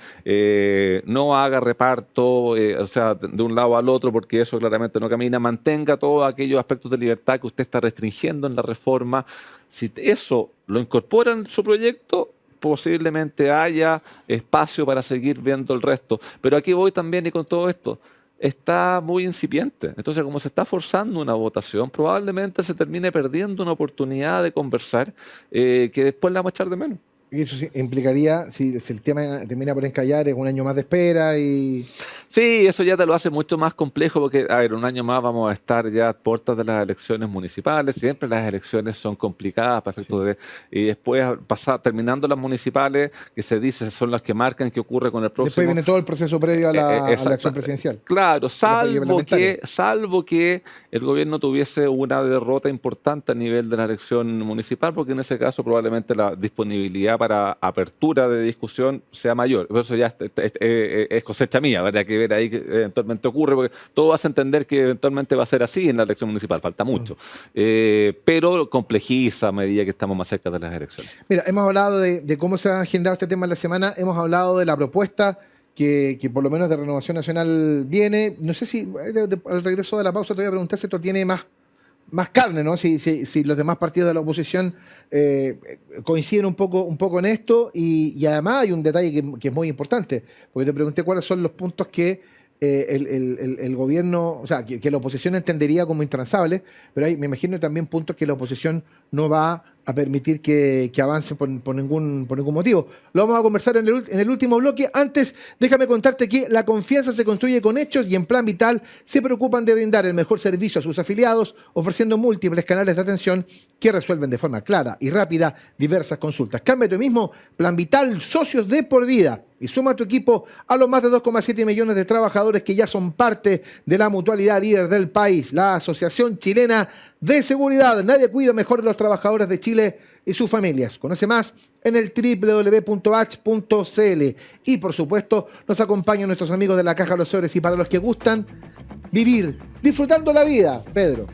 no haga reparto, o sea, de un lado al otro, porque eso claramente no camina. Mantenga todos aquellos aspectos de libertad que usted está restringiendo en la reforma. Si eso lo incorpora en su proyecto, posiblemente haya espacio para seguir viendo el resto. Pero aquí voy también, y con todo esto, está muy incipiente. Entonces, como se está forzando una votación, probablemente se termine perdiendo una oportunidad de conversar que después la vamos a echar de menos. Y eso sí implicaría, si el tema termina por encallar, es un año más de espera y... Sí, eso ya te lo hace mucho más complejo porque, a ver, un año más vamos a estar ya a puertas de las elecciones municipales. Siempre las elecciones son complicadas para efectos de... Y después, terminando las municipales, que se dice son las que marcan qué ocurre con el próximo... Después viene todo el proceso previo a la acción presidencial. Claro, salvo que el gobierno tuviese una derrota importante a nivel de la elección municipal, porque en ese caso probablemente la disponibilidad para apertura de discusión sea mayor. Por eso ya es cosecha mía, ¿verdad? Que ver ahí que eventualmente ocurre, porque todo vas a entender que eventualmente va a ser así en la elección municipal, falta mucho. Pero complejiza a medida que estamos más cerca de las elecciones. Mira, hemos hablado de cómo se ha generado este tema en la semana, hemos hablado de la propuesta que por lo menos de Renovación Nacional viene. No sé si al regreso de la pausa te voy a preguntar si esto tiene más carne, ¿no? Si los demás partidos de la oposición coinciden un poco en esto, y además hay un detalle que es muy importante, porque te pregunté cuáles son los puntos que el gobierno, o sea, que la oposición entendería como intransables, pero hay, me imagino, también puntos que la oposición no va a permitir que avance por ningún motivo. Lo vamos a conversar en el último bloque. Antes, déjame contarte que la confianza se construye con hechos, y en Plan Vital se preocupan de brindar el mejor servicio a sus afiliados, ofreciendo múltiples canales de atención que resuelven de forma clara y rápida diversas consultas. Cámbiate hoy mismo, Plan Vital, socios de por vida, y suma a tu equipo a los más de 2,7 millones de trabajadores que ya son parte de la mutualidad líder del país, la Asociación Chilena de Seguridad. Nadie cuida mejor a los trabajadores de Chile y sus familias. Conoce más en el www.h.cl. Y por supuesto, nos acompañan nuestros amigos de la Caja Los Héroes, y para los que gustan vivir disfrutando la vida, Pedro,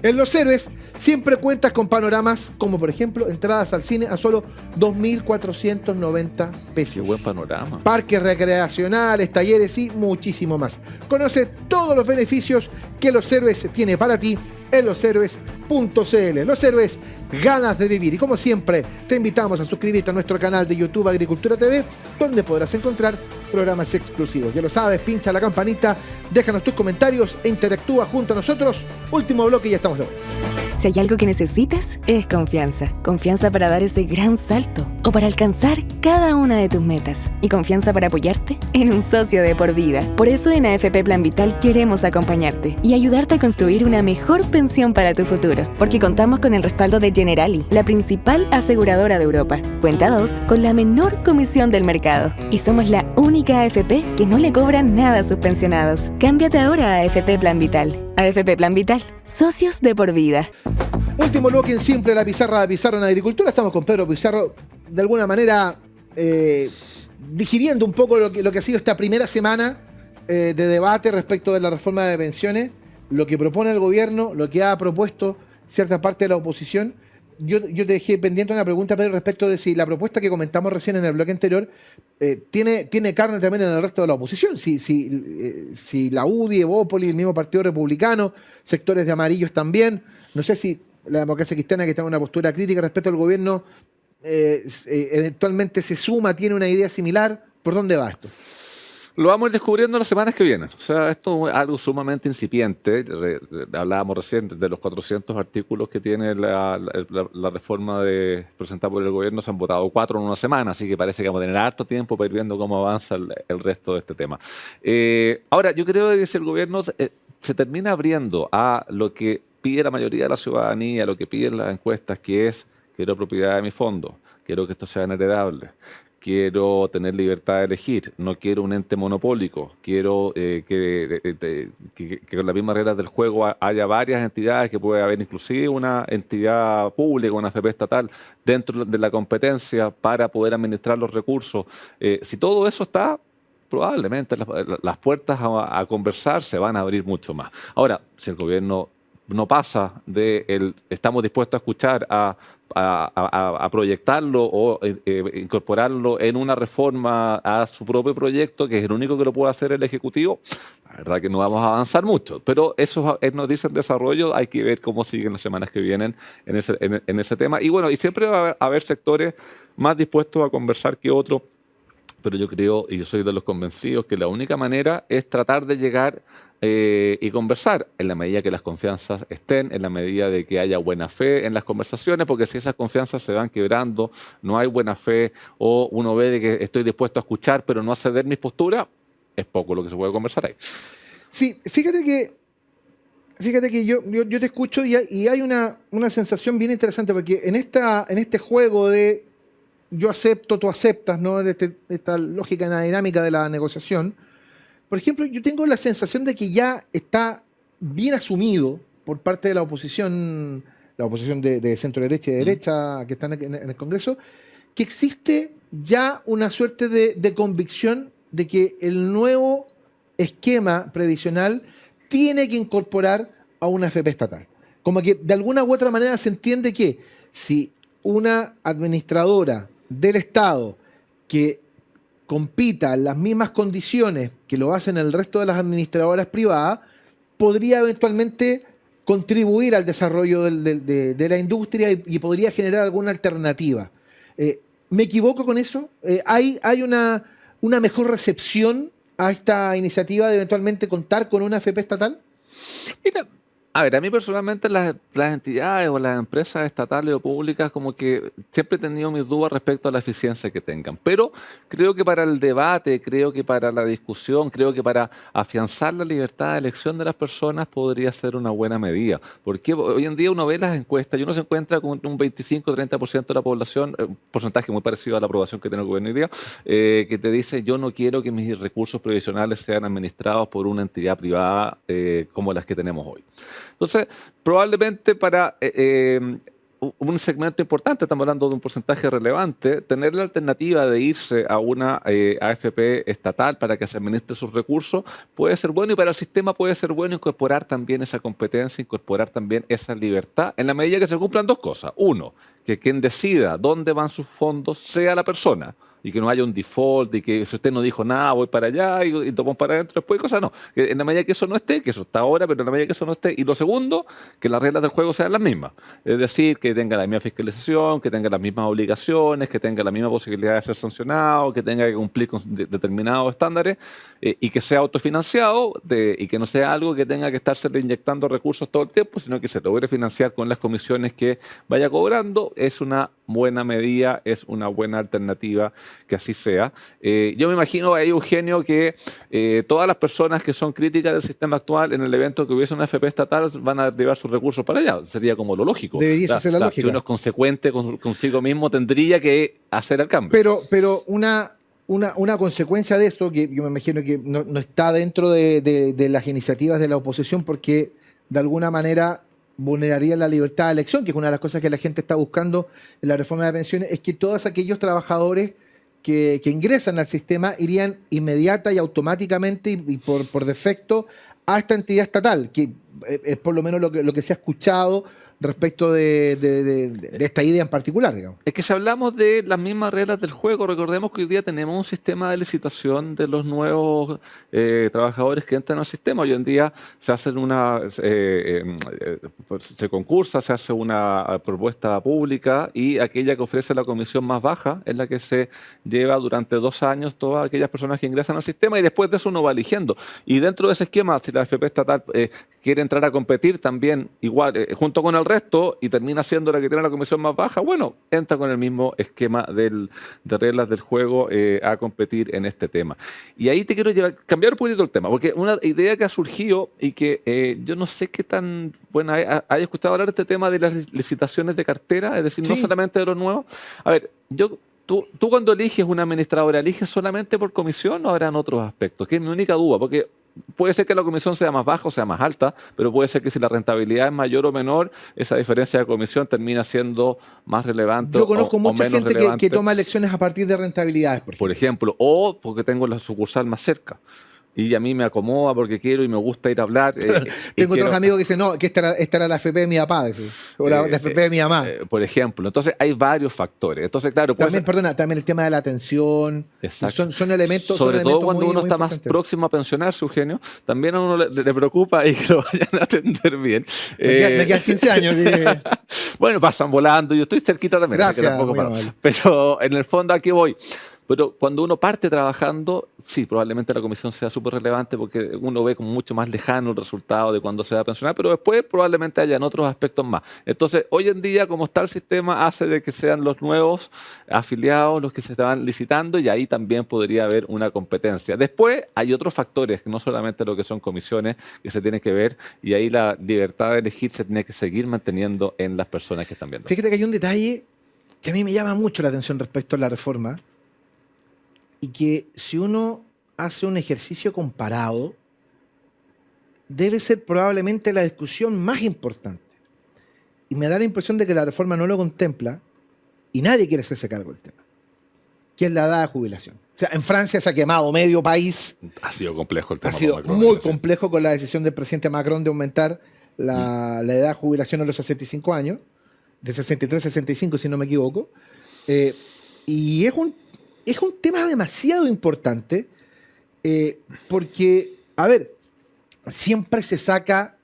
en Los Héroes siempre cuentas con panoramas como, por ejemplo, entradas al cine a solo 2.490 pesos. Qué buen panorama. Parques recreacionales, talleres y muchísimo más. Conoce todos los beneficios que Los Héroes tiene para ti en loshéroes.cl. Los Héroes, ganas de vivir. Y como siempre, te invitamos a suscribirte a nuestro canal de YouTube Agricultura TV, donde podrás encontrar programas exclusivos. Ya lo sabes, pincha la campanita, déjanos tus comentarios e interactúa junto a nosotros. Último bloque y ya estamos de vuelta. Si hay algo que necesitas, es confianza. Confianza para dar ese gran salto o para alcanzar cada una de tus metas. Y confianza para apoyarte en un socio de por vida. Por eso en AFP Plan Vital queremos acompañarte y ayudarte a construir una mejor pensión para tu futuro. Porque contamos con el respaldo de Generali, la principal aseguradora de Europa. Cuenta 2 con la menor comisión del mercado. Y somos la única AFP que no le cobra nada a sus pensionados. Cámbiate ahora a AFP Plan Vital. AFP Plan Vital. Socios de por vida. Último bloque en Simple, la pizarra de Pizarro en Agricultura. Estamos con Pedro Pizarro, de alguna manera digiriendo un poco lo que ha sido esta primera semana de debate respecto de la reforma de pensiones, lo que propone el gobierno, lo que ha propuesto cierta parte de la oposición. Yo te dejé pendiente una pregunta, Pedro, respecto de si la propuesta que comentamos recién en el bloque anterior tiene carne también en el resto de la oposición. Si la UDI, Evópoli, el mismo Partido Republicano, sectores de amarillos también. No sé si la Democracia Cristiana, que está en una postura crítica respecto al gobierno, eventualmente se suma, tiene una idea similar. ¿Por dónde va esto? Lo vamos a ir descubriendo las semanas que vienen. O sea, esto es algo sumamente incipiente. Hablábamos recién de los 400 artículos que tiene la reforma presentada por el gobierno. Se han votado 4 en una semana, así que parece que vamos a tener harto tiempo para ir viendo cómo avanza el resto de este tema. Ahora, yo creo que si el gobierno se termina abriendo a lo que pide la mayoría de la ciudadanía, lo que piden las encuestas, que es: quiero propiedad de mi fondo, quiero que estos sean heredables, quiero tener libertad de elegir, no quiero un ente monopólico, quiero que con las mismas reglas del juego haya varias entidades, que pueda haber inclusive una entidad pública, una AFP estatal, dentro de la competencia para poder administrar los recursos. Si todo eso está, probablemente las puertas a conversar se van a abrir mucho más. Ahora, si el gobierno no pasa estamos dispuestos a escuchar, a proyectarlo o incorporarlo en una reforma a su propio proyecto, que es el único que lo puede hacer el Ejecutivo, la verdad que no vamos a avanzar mucho. Pero eso nos dice el desarrollo, hay que ver cómo siguen las semanas que vienen en ese tema. Y bueno, y siempre va a haber sectores más dispuestos a conversar que otros, pero yo creo, y yo soy de los convencidos, que la única manera es tratar de llegar y conversar, en la medida que las confianzas estén, en la medida de que haya buena fe en las conversaciones, porque si esas confianzas se van quebrando, no hay buena fe, o uno ve de que estoy dispuesto a escuchar pero no a ceder mis posturas, es poco lo que se puede conversar ahí. Sí, fíjate que yo te escucho y hay una sensación bien interesante, porque en este juego de yo acepto, tú aceptas, ¿no? Esta lógica, la dinámica de la negociación. Por ejemplo, yo tengo la sensación de que ya está bien asumido por parte de la oposición de centro-derecha y de derecha que están en el Congreso, que existe ya una suerte de convicción de que el nuevo esquema previsional tiene que incorporar a una AFP estatal. Como que de alguna u otra manera se entiende que si una administradora del Estado que compita en las mismas condiciones que lo hacen el resto de las administradoras privadas, podría eventualmente contribuir al desarrollo de la industria y podría generar alguna alternativa. ¿Me equivoco con eso? ¿Hay una mejor recepción a esta iniciativa de eventualmente contar con una AFP estatal? Mira, a ver, a mí personalmente las entidades o las empresas estatales o públicas, como que siempre he tenido mis dudas respecto a la eficiencia que tengan. Pero creo que para el debate, creo que para la discusión, creo que para afianzar la libertad de elección de las personas podría ser una buena medida. Porque hoy en día uno ve las encuestas y uno se encuentra con un 25-30% de la población, un porcentaje muy parecido a la aprobación que tiene el gobierno hoy día, que te dice: yo no quiero que mis recursos previsionales sean administrados por una entidad privada como las que tenemos hoy. Entonces, probablemente para un segmento importante, estamos hablando de un porcentaje relevante, tener la alternativa de irse a una AFP estatal para que se administre sus recursos puede ser bueno, y para el sistema puede ser bueno incorporar también esa competencia, incorporar también esa libertad, en la medida que se cumplan dos cosas. Uno, que quien decida dónde van sus fondos sea la persona, y que no haya un default y que si usted no dijo nada, voy para allá y tomamos para adentro después, cosas no. Que en la medida que eso no esté, que eso está ahora, pero en la medida que eso no esté. Y lo segundo, que las reglas del juego sean las mismas. Es decir, que tenga la misma fiscalización, que tenga las mismas obligaciones, que tenga la misma posibilidad de ser sancionado, que tenga que cumplir con determinados estándares y que sea autofinanciado y que no sea algo que tenga que estarse inyectando recursos todo el tiempo, sino que se logre financiar con las comisiones que vaya cobrando. Es una buena medida, es una buena alternativa que así sea. Yo me imagino ahí, Eugenio, que todas las personas que son críticas del sistema actual en el evento que hubiese una FP estatal van a llevar sus recursos para allá. Sería como lo lógico. Debería ser la lógica. Si uno es consecuente consigo mismo, tendría que hacer el cambio. Pero una consecuencia de esto, que yo me imagino que no está dentro de las iniciativas de la oposición, porque de alguna manera vulneraría la libertad de elección, que es una de las cosas que la gente está buscando en la reforma de pensiones, es que todos aquellos trabajadores que ingresan al sistema irían inmediata y automáticamente y por defecto a esta entidad estatal, que es por lo menos lo que se ha escuchado respecto de esta idea en particular, digamos. Es que si hablamos de las mismas reglas del juego, recordemos que hoy día tenemos un sistema de licitación de los nuevos trabajadores que entran al sistema. Hoy en día se hacen se concursa, se hace una propuesta pública y aquella que ofrece la comisión más baja es la que se lleva durante 2 años todas aquellas personas que ingresan al sistema y después de eso uno va eligiendo. Y dentro de ese esquema, si la AFP estatal quiere entrar a competir también igual, junto con el resto y termina siendo la que tiene la comisión más baja, bueno, entra con el mismo esquema de reglas del juego a competir en este tema. Y ahí te quiero cambiar un poquito el tema, porque una idea que ha surgido y que yo no sé qué tan buena hay escuchado hablar de este tema de las licitaciones de cartera, es decir, no solamente de los nuevos. A ver, tú cuando eliges una administradora, ¿eliges solamente por comisión o habrán otros aspectos? Que es mi única duda, porque puede ser que la comisión sea más baja o sea más alta, pero puede ser que si la rentabilidad es mayor o menor, esa diferencia de comisión termina siendo más relevante. Yo conozco o mucha menos gente relevante, que toma elecciones a partir de rentabilidades, por ejemplo, o porque tengo la sucursal más cerca. Y a mí me acomoda porque quiero y me gusta ir a hablar. Tengo otros amigos que dicen, no, que esta era la FP de mi papá, o la FP de mi mamá. Por ejemplo. Entonces, hay varios factores. Entonces, claro. También el tema de la atención. Son elementos. Sobre todo cuando uno está más importantes. próximo a pensionarse, Eugenio, también a uno le preocupa y que lo vayan a atender bien. Me quedan 15 años. Bueno, pasan volando. Yo estoy cerquita también. Gracias, así que tampoco pero en el fondo, ¿a qué voy? Pero cuando uno parte trabajando, sí, probablemente la comisión sea súper relevante porque uno ve como mucho más lejano el resultado de cuando se va a pensionar, pero después probablemente hayan otros aspectos más. Entonces, hoy en día, como está el sistema, hace de que sean los nuevos afiliados los que se estaban licitando y ahí también podría haber una competencia. Después, hay otros factores, no solamente lo que son comisiones, que se tienen que ver y ahí la libertad de elegir se tiene que seguir manteniendo en las personas que están viendo. Fíjate que hay un detalle que a mí me llama mucho la atención respecto a la reforma. Y que si uno hace un ejercicio comparado, debe ser probablemente la discusión más importante. Y me da la impresión de que la reforma no lo contempla y nadie quiere hacerse cargo del tema, que es la edad de jubilación. O sea, en Francia se ha quemado medio país. Ha sido complejo el tema. Ha sido muy complejo con la decisión del presidente Macron de aumentar la edad de jubilación a los 65 años, de 63 a 65 si no me equivoco. Y es un tema demasiado importante porque, a ver, siempre se saca,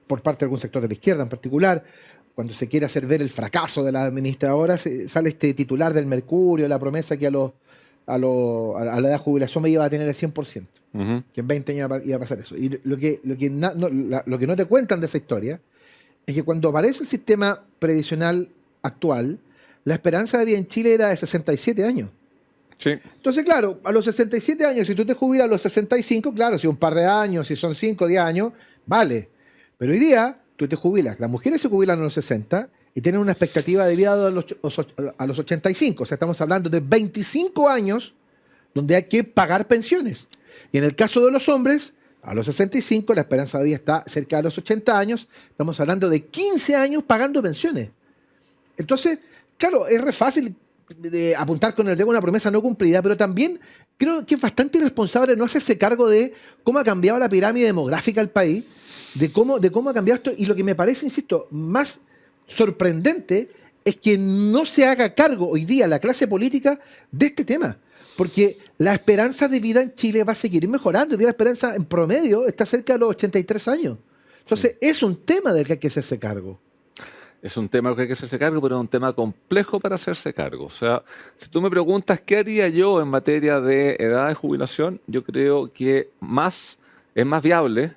por parte de algún sector de la izquierda en particular, cuando se quiere hacer ver el fracaso de la administradora, sale este titular del Mercurio, la promesa que a la edad de jubilación me iba a tener el 100%, que en 20 años iba a pasar eso. Y lo que no te cuentan de esa historia es que cuando aparece el sistema previsional actual, la esperanza de vida en Chile era de 67 años. Sí. Entonces, claro, a los 67 años, si tú te jubilas a los 65, claro, si un par de años, si son 5 o 10 años, vale. Pero hoy día, tú te jubilas. Las mujeres se jubilan a los 60 y tienen una expectativa de vida a los 85. O sea, estamos hablando de 25 años donde hay que pagar pensiones. Y en el caso de los hombres, a los 65, la esperanza de vida está cerca de los 80 años. Estamos hablando de 15 años pagando pensiones. Entonces, claro, es re fácil de apuntar con el dedo una promesa no cumplida, pero también creo que es bastante irresponsable no hacerse cargo de cómo ha cambiado la pirámide demográfica del país, de cómo ha cambiado esto. Y lo que me parece, insisto, más sorprendente es que no se haga cargo hoy día la clase política de este tema. Porque la esperanza de vida en Chile va a seguir mejorando. Hoy día la esperanza en promedio está cerca de los 83 años. Entonces, es un tema del que hay que hacerse cargo. Es un tema que hay que hacerse cargo, pero es un tema complejo para hacerse cargo. O sea, si tú me preguntas qué haría yo en materia de edad de jubilación, yo creo que es más viable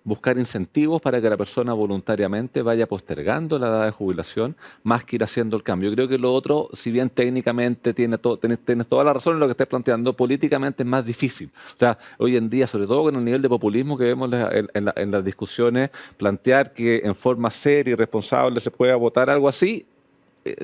buscar incentivos para que la persona voluntariamente vaya postergando la edad de jubilación más que ir haciendo el cambio. Yo creo que lo otro, si bien técnicamente tienes toda la razón en lo que estás planteando, políticamente es más difícil. O sea, hoy en día, sobre todo con el nivel de populismo que vemos en las discusiones, plantear que en forma seria y responsable se pueda votar algo así,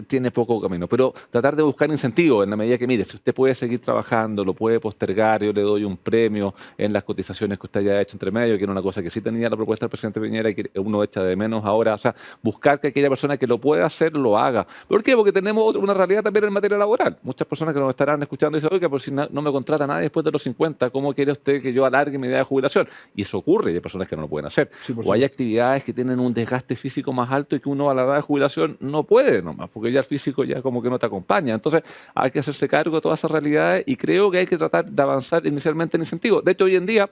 tiene poco camino, pero tratar de buscar incentivos en la medida que, mire, si usted puede seguir trabajando, lo puede postergar, yo le doy un premio en las cotizaciones que usted haya hecho entre medio, que era una cosa que sí tenía la propuesta del presidente Piñera y que uno echa de menos ahora, o sea, buscar que aquella persona que lo pueda hacer, lo haga. ¿Por qué? Porque tenemos una realidad también en materia laboral. Muchas personas que nos estarán escuchando dicen, oiga, por si no me contrata nadie después de los 50, ¿cómo quiere usted que yo alargue mi edad de jubilación? Y eso ocurre, y hay personas que no lo pueden hacer. Sí, o hay actividades que tienen un desgaste físico más alto y que uno a la edad de jubilación no puede nomás, porque ya el físico ya como que no te acompaña. Entonces hay que hacerse cargo de todas esas realidades y creo que hay que tratar de avanzar inicialmente en incentivos. De hecho, hoy en día,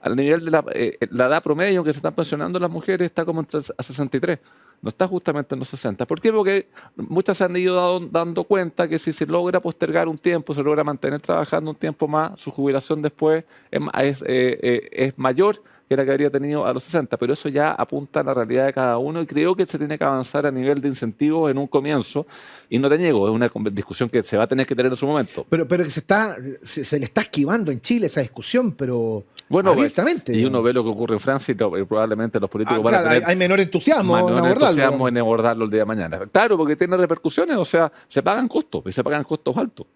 al nivel de la edad promedio que se están pensionando las mujeres está como a 63. No está justamente en los 60. ¿Por qué? Porque muchas se han ido dando cuenta que si se logra postergar un tiempo, se logra mantener trabajando un tiempo más, su jubilación después es mayor que la que habría tenido a los 60, pero eso ya apunta a la realidad de cada uno y creo que se tiene que avanzar a nivel de incentivos en un comienzo y no te niego, es una discusión que se va a tener que tener en su momento. Pero que se le está esquivando en Chile esa discusión, pero bueno, abiertamente. Y uno ve lo que ocurre en Francia y probablemente los políticos van claro, a tener hay menor entusiasmo en abordarlo el día de mañana. Claro, porque tiene repercusiones, o sea, se pagan costos y se pagan costos altos.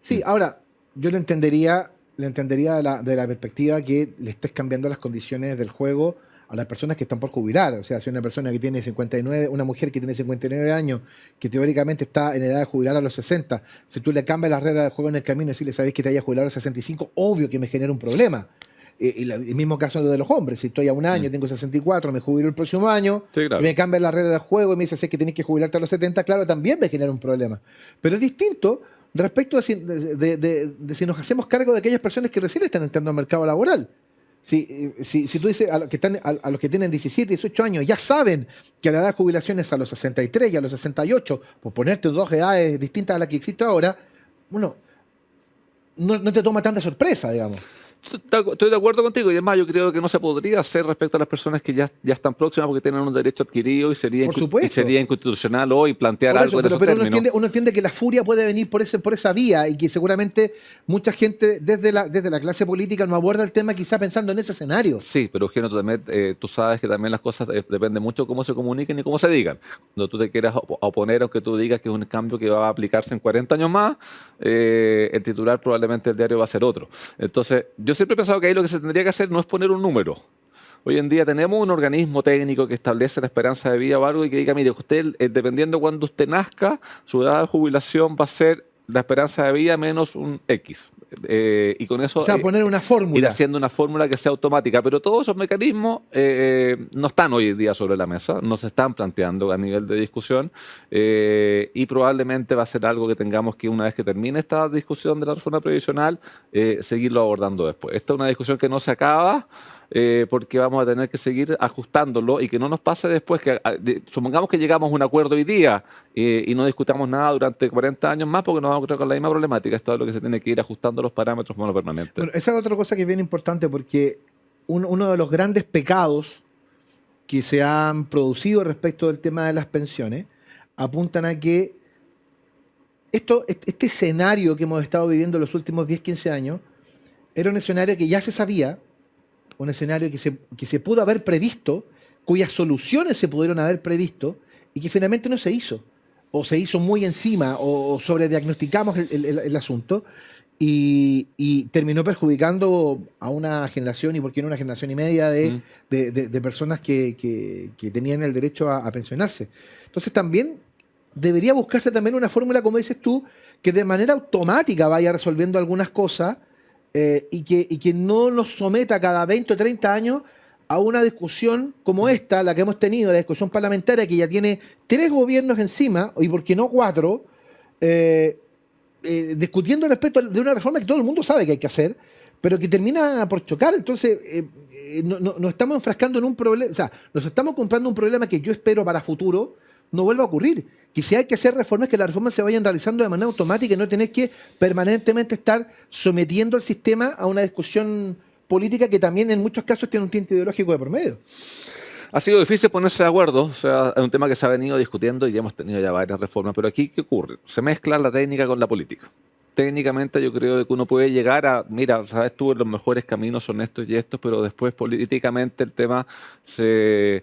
Sí, ahora, yo le entendería de la perspectiva que le estés cambiando las condiciones del juego a las personas que están por jubilar. O sea, si una persona que tiene 59, una mujer que tiene 59 años, que teóricamente está en edad de jubilar a los 60, si tú le cambias las reglas del juego en el camino y si le sabes que te haya jubilado a los 65, obvio que me genera un problema. El mismo caso de los hombres. Si estoy a un año, tengo 64, me jubilo el próximo año, sí, claro. Si me cambian las reglas del juego y me dices que tienes que jubilarte a los 70, claro, también me genera un problema. Pero es distinto respecto a si nos hacemos cargo de aquellas personas que recién están entrando al mercado laboral. Si tú dices a los que tienen 17, 18 años, ya saben que la edad de jubilación es a los 63 y a los 68, por ponerte dos edades distintas a las que existe ahora, bueno, no te toma tanta sorpresa, digamos. Estoy de acuerdo contigo y además yo creo que no se podría hacer respecto a las personas que ya están próximas porque tienen un derecho adquirido y sería inconstitucional hoy plantear algo en esos términos. Uno entiende que la furia puede venir por esa vía y que seguramente mucha gente desde la clase política no aborda el tema quizá pensando en ese escenario. Sí, pero Eugenio, tú sabes que también las cosas dependen mucho de cómo se comuniquen y cómo se digan. Cuando tú te quieras oponer, aunque tú digas que es un cambio que va a aplicarse en 40 años más, el titular probablemente del diario va a ser otro. Entonces, yo siempre he pensado que ahí lo que se tendría que hacer no es poner un número. Hoy en día tenemos un organismo técnico que establece la esperanza de vida o algo y que diga, mire, usted, dependiendo de cuando usted nazca, su edad de jubilación va a ser la esperanza de vida menos un X. Y con eso... O sea, poner una fórmula. Ir haciendo una fórmula que sea automática. Pero todos esos mecanismos no están hoy en día sobre la mesa, no se están planteando a nivel de discusión y probablemente va a ser algo que tengamos que, una vez que termine esta discusión de la reforma previsional, seguirlo abordando después. Esta es una discusión que no se acaba, porque vamos a tener que seguir ajustándolo y que no nos pase después que supongamos que llegamos a un acuerdo hoy día y no discutamos nada durante 40 años más porque nos vamos a encontrar con la misma problemática. Esto es lo que se tiene que ir ajustando los parámetros mono permanentes. Bueno, esa es otra cosa que es bien importante porque uno de los grandes pecados que se han producido respecto del tema de las pensiones apuntan a que este escenario que hemos estado viviendo los últimos 10, 15 años era un escenario que ya se sabía, un escenario que se pudo haber previsto, cuyas soluciones se pudieron haber previsto y que finalmente no se hizo. O se hizo muy encima o sobrediagnosticamos el asunto y terminó perjudicando a una generación y por qué no una generación y media de personas que tenían el derecho a pensionarse. Entonces también debería buscarse también una fórmula, como dices tú, que de manera automática vaya resolviendo algunas cosas y que no nos someta cada 20 o 30 años a una discusión como esta, la que hemos tenido, la discusión parlamentaria, que ya tiene 3 gobiernos encima, y por qué no 4, discutiendo respecto de una reforma que todo el mundo sabe que hay que hacer, pero que termina por chocar. Entonces, nos estamos enfrascando en un problema, o sea, nos estamos comprando un problema que yo espero para futuro no vuelva a ocurrir. Que si hay que hacer reformas, que las reformas se vayan realizando de manera automática y no tenés que permanentemente estar sometiendo al sistema a una discusión política que también en muchos casos tiene un tinte ideológico de por medio. Ha sido difícil ponerse de acuerdo, o sea, es un tema que se ha venido discutiendo y ya hemos tenido ya varias reformas, pero aquí, ¿qué ocurre? Se mezcla la técnica con la política. Técnicamente yo creo que uno puede llegar a, mira, sabes tú, los mejores caminos son estos y estos, pero después políticamente el tema se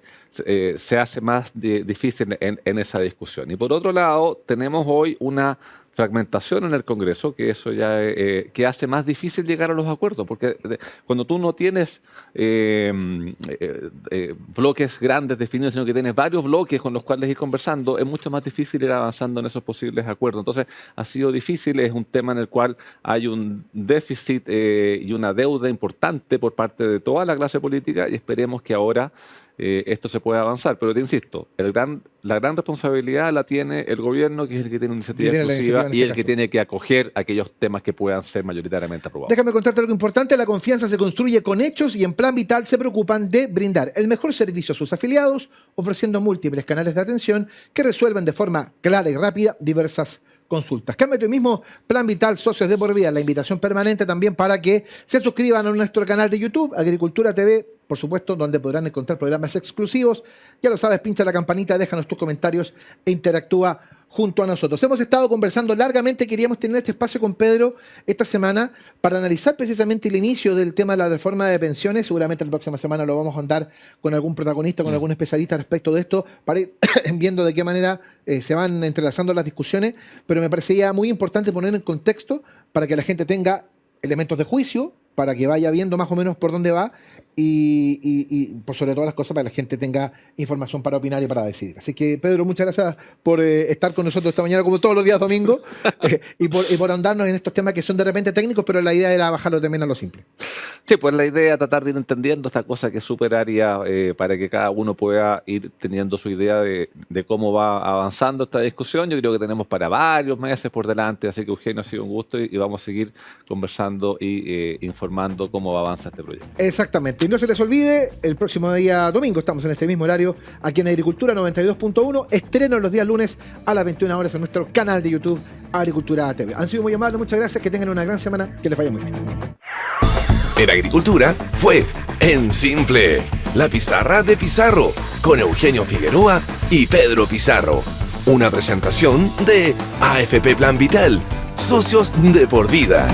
hace más difícil en esa discusión. Y por otro lado, tenemos hoy una fragmentación en el Congreso, que eso ya que hace más difícil llegar a los acuerdos, porque cuando tú no tienes bloques grandes definidos, sino que tienes varios bloques con los cuales ir conversando, es mucho más difícil ir avanzando en esos posibles acuerdos. Entonces, ha sido difícil, es un tema en el cual hay un déficit y una deuda importante por parte de toda la clase política y esperemos que ahora esto se puede avanzar. Pero te insisto, la gran responsabilidad la tiene el gobierno, que es el que tiene iniciativa exclusiva y el que tiene que acoger aquellos temas que puedan ser mayoritariamente aprobados. Déjame contarte algo importante. La confianza se construye con hechos y en Plan Vital se preocupan de brindar el mejor servicio a sus afiliados, ofreciendo múltiples canales de atención que resuelvan de forma clara y rápida diversas consultas. Cámbiate hoy mismo, Plan Vital, socios de por vida. La invitación permanente también para que se suscriban a nuestro canal de YouTube, Agricultura TV, por supuesto, donde podrán encontrar programas exclusivos. Ya lo sabes, pincha la campanita, déjanos tus comentarios e interactúa junto a nosotros. Hemos estado conversando largamente, queríamos tener este espacio con Pedro esta semana para analizar precisamente el inicio del tema de la reforma de pensiones. Seguramente la próxima semana lo vamos a andar con algún protagonista, con algún especialista respecto de esto, para ir viendo de qué manera se van entrelazando las discusiones, pero me parecía muy importante poner en contexto para que la gente tenga elementos de juicio, para que vaya viendo más o menos por dónde va y por sobre todas las cosas para que la gente tenga información para opinar y para decidir. Así que, Pedro, muchas gracias por estar con nosotros esta mañana, como todos los días domingo, y por ahondarnos en estos temas que son de repente técnicos, pero la idea era bajarlo también a lo simple. Sí, pues la idea es tratar de ir entendiendo esta cosa que es súper área para que cada uno pueda ir teniendo su idea de cómo va avanzando esta discusión. Yo creo que tenemos para varios meses por delante, así que, Eugenio, ha sido un gusto y vamos a seguir conversando y informando cómo avanza este proyecto. Exactamente. Y no se les olvide, el próximo día domingo estamos en este mismo horario aquí en Agricultura 92.1. Estreno los días lunes a las 21 horas en nuestro canal de YouTube Agricultura TV. Han sido muy amables, muchas gracias, que tengan una gran semana, que les vaya muy bien. En Agricultura fue En Simple, la pizarra de Pizarro, con Eugenio Figueroa y Pedro Pizarro. Una presentación de AFP Plan Vital, socios de por vida.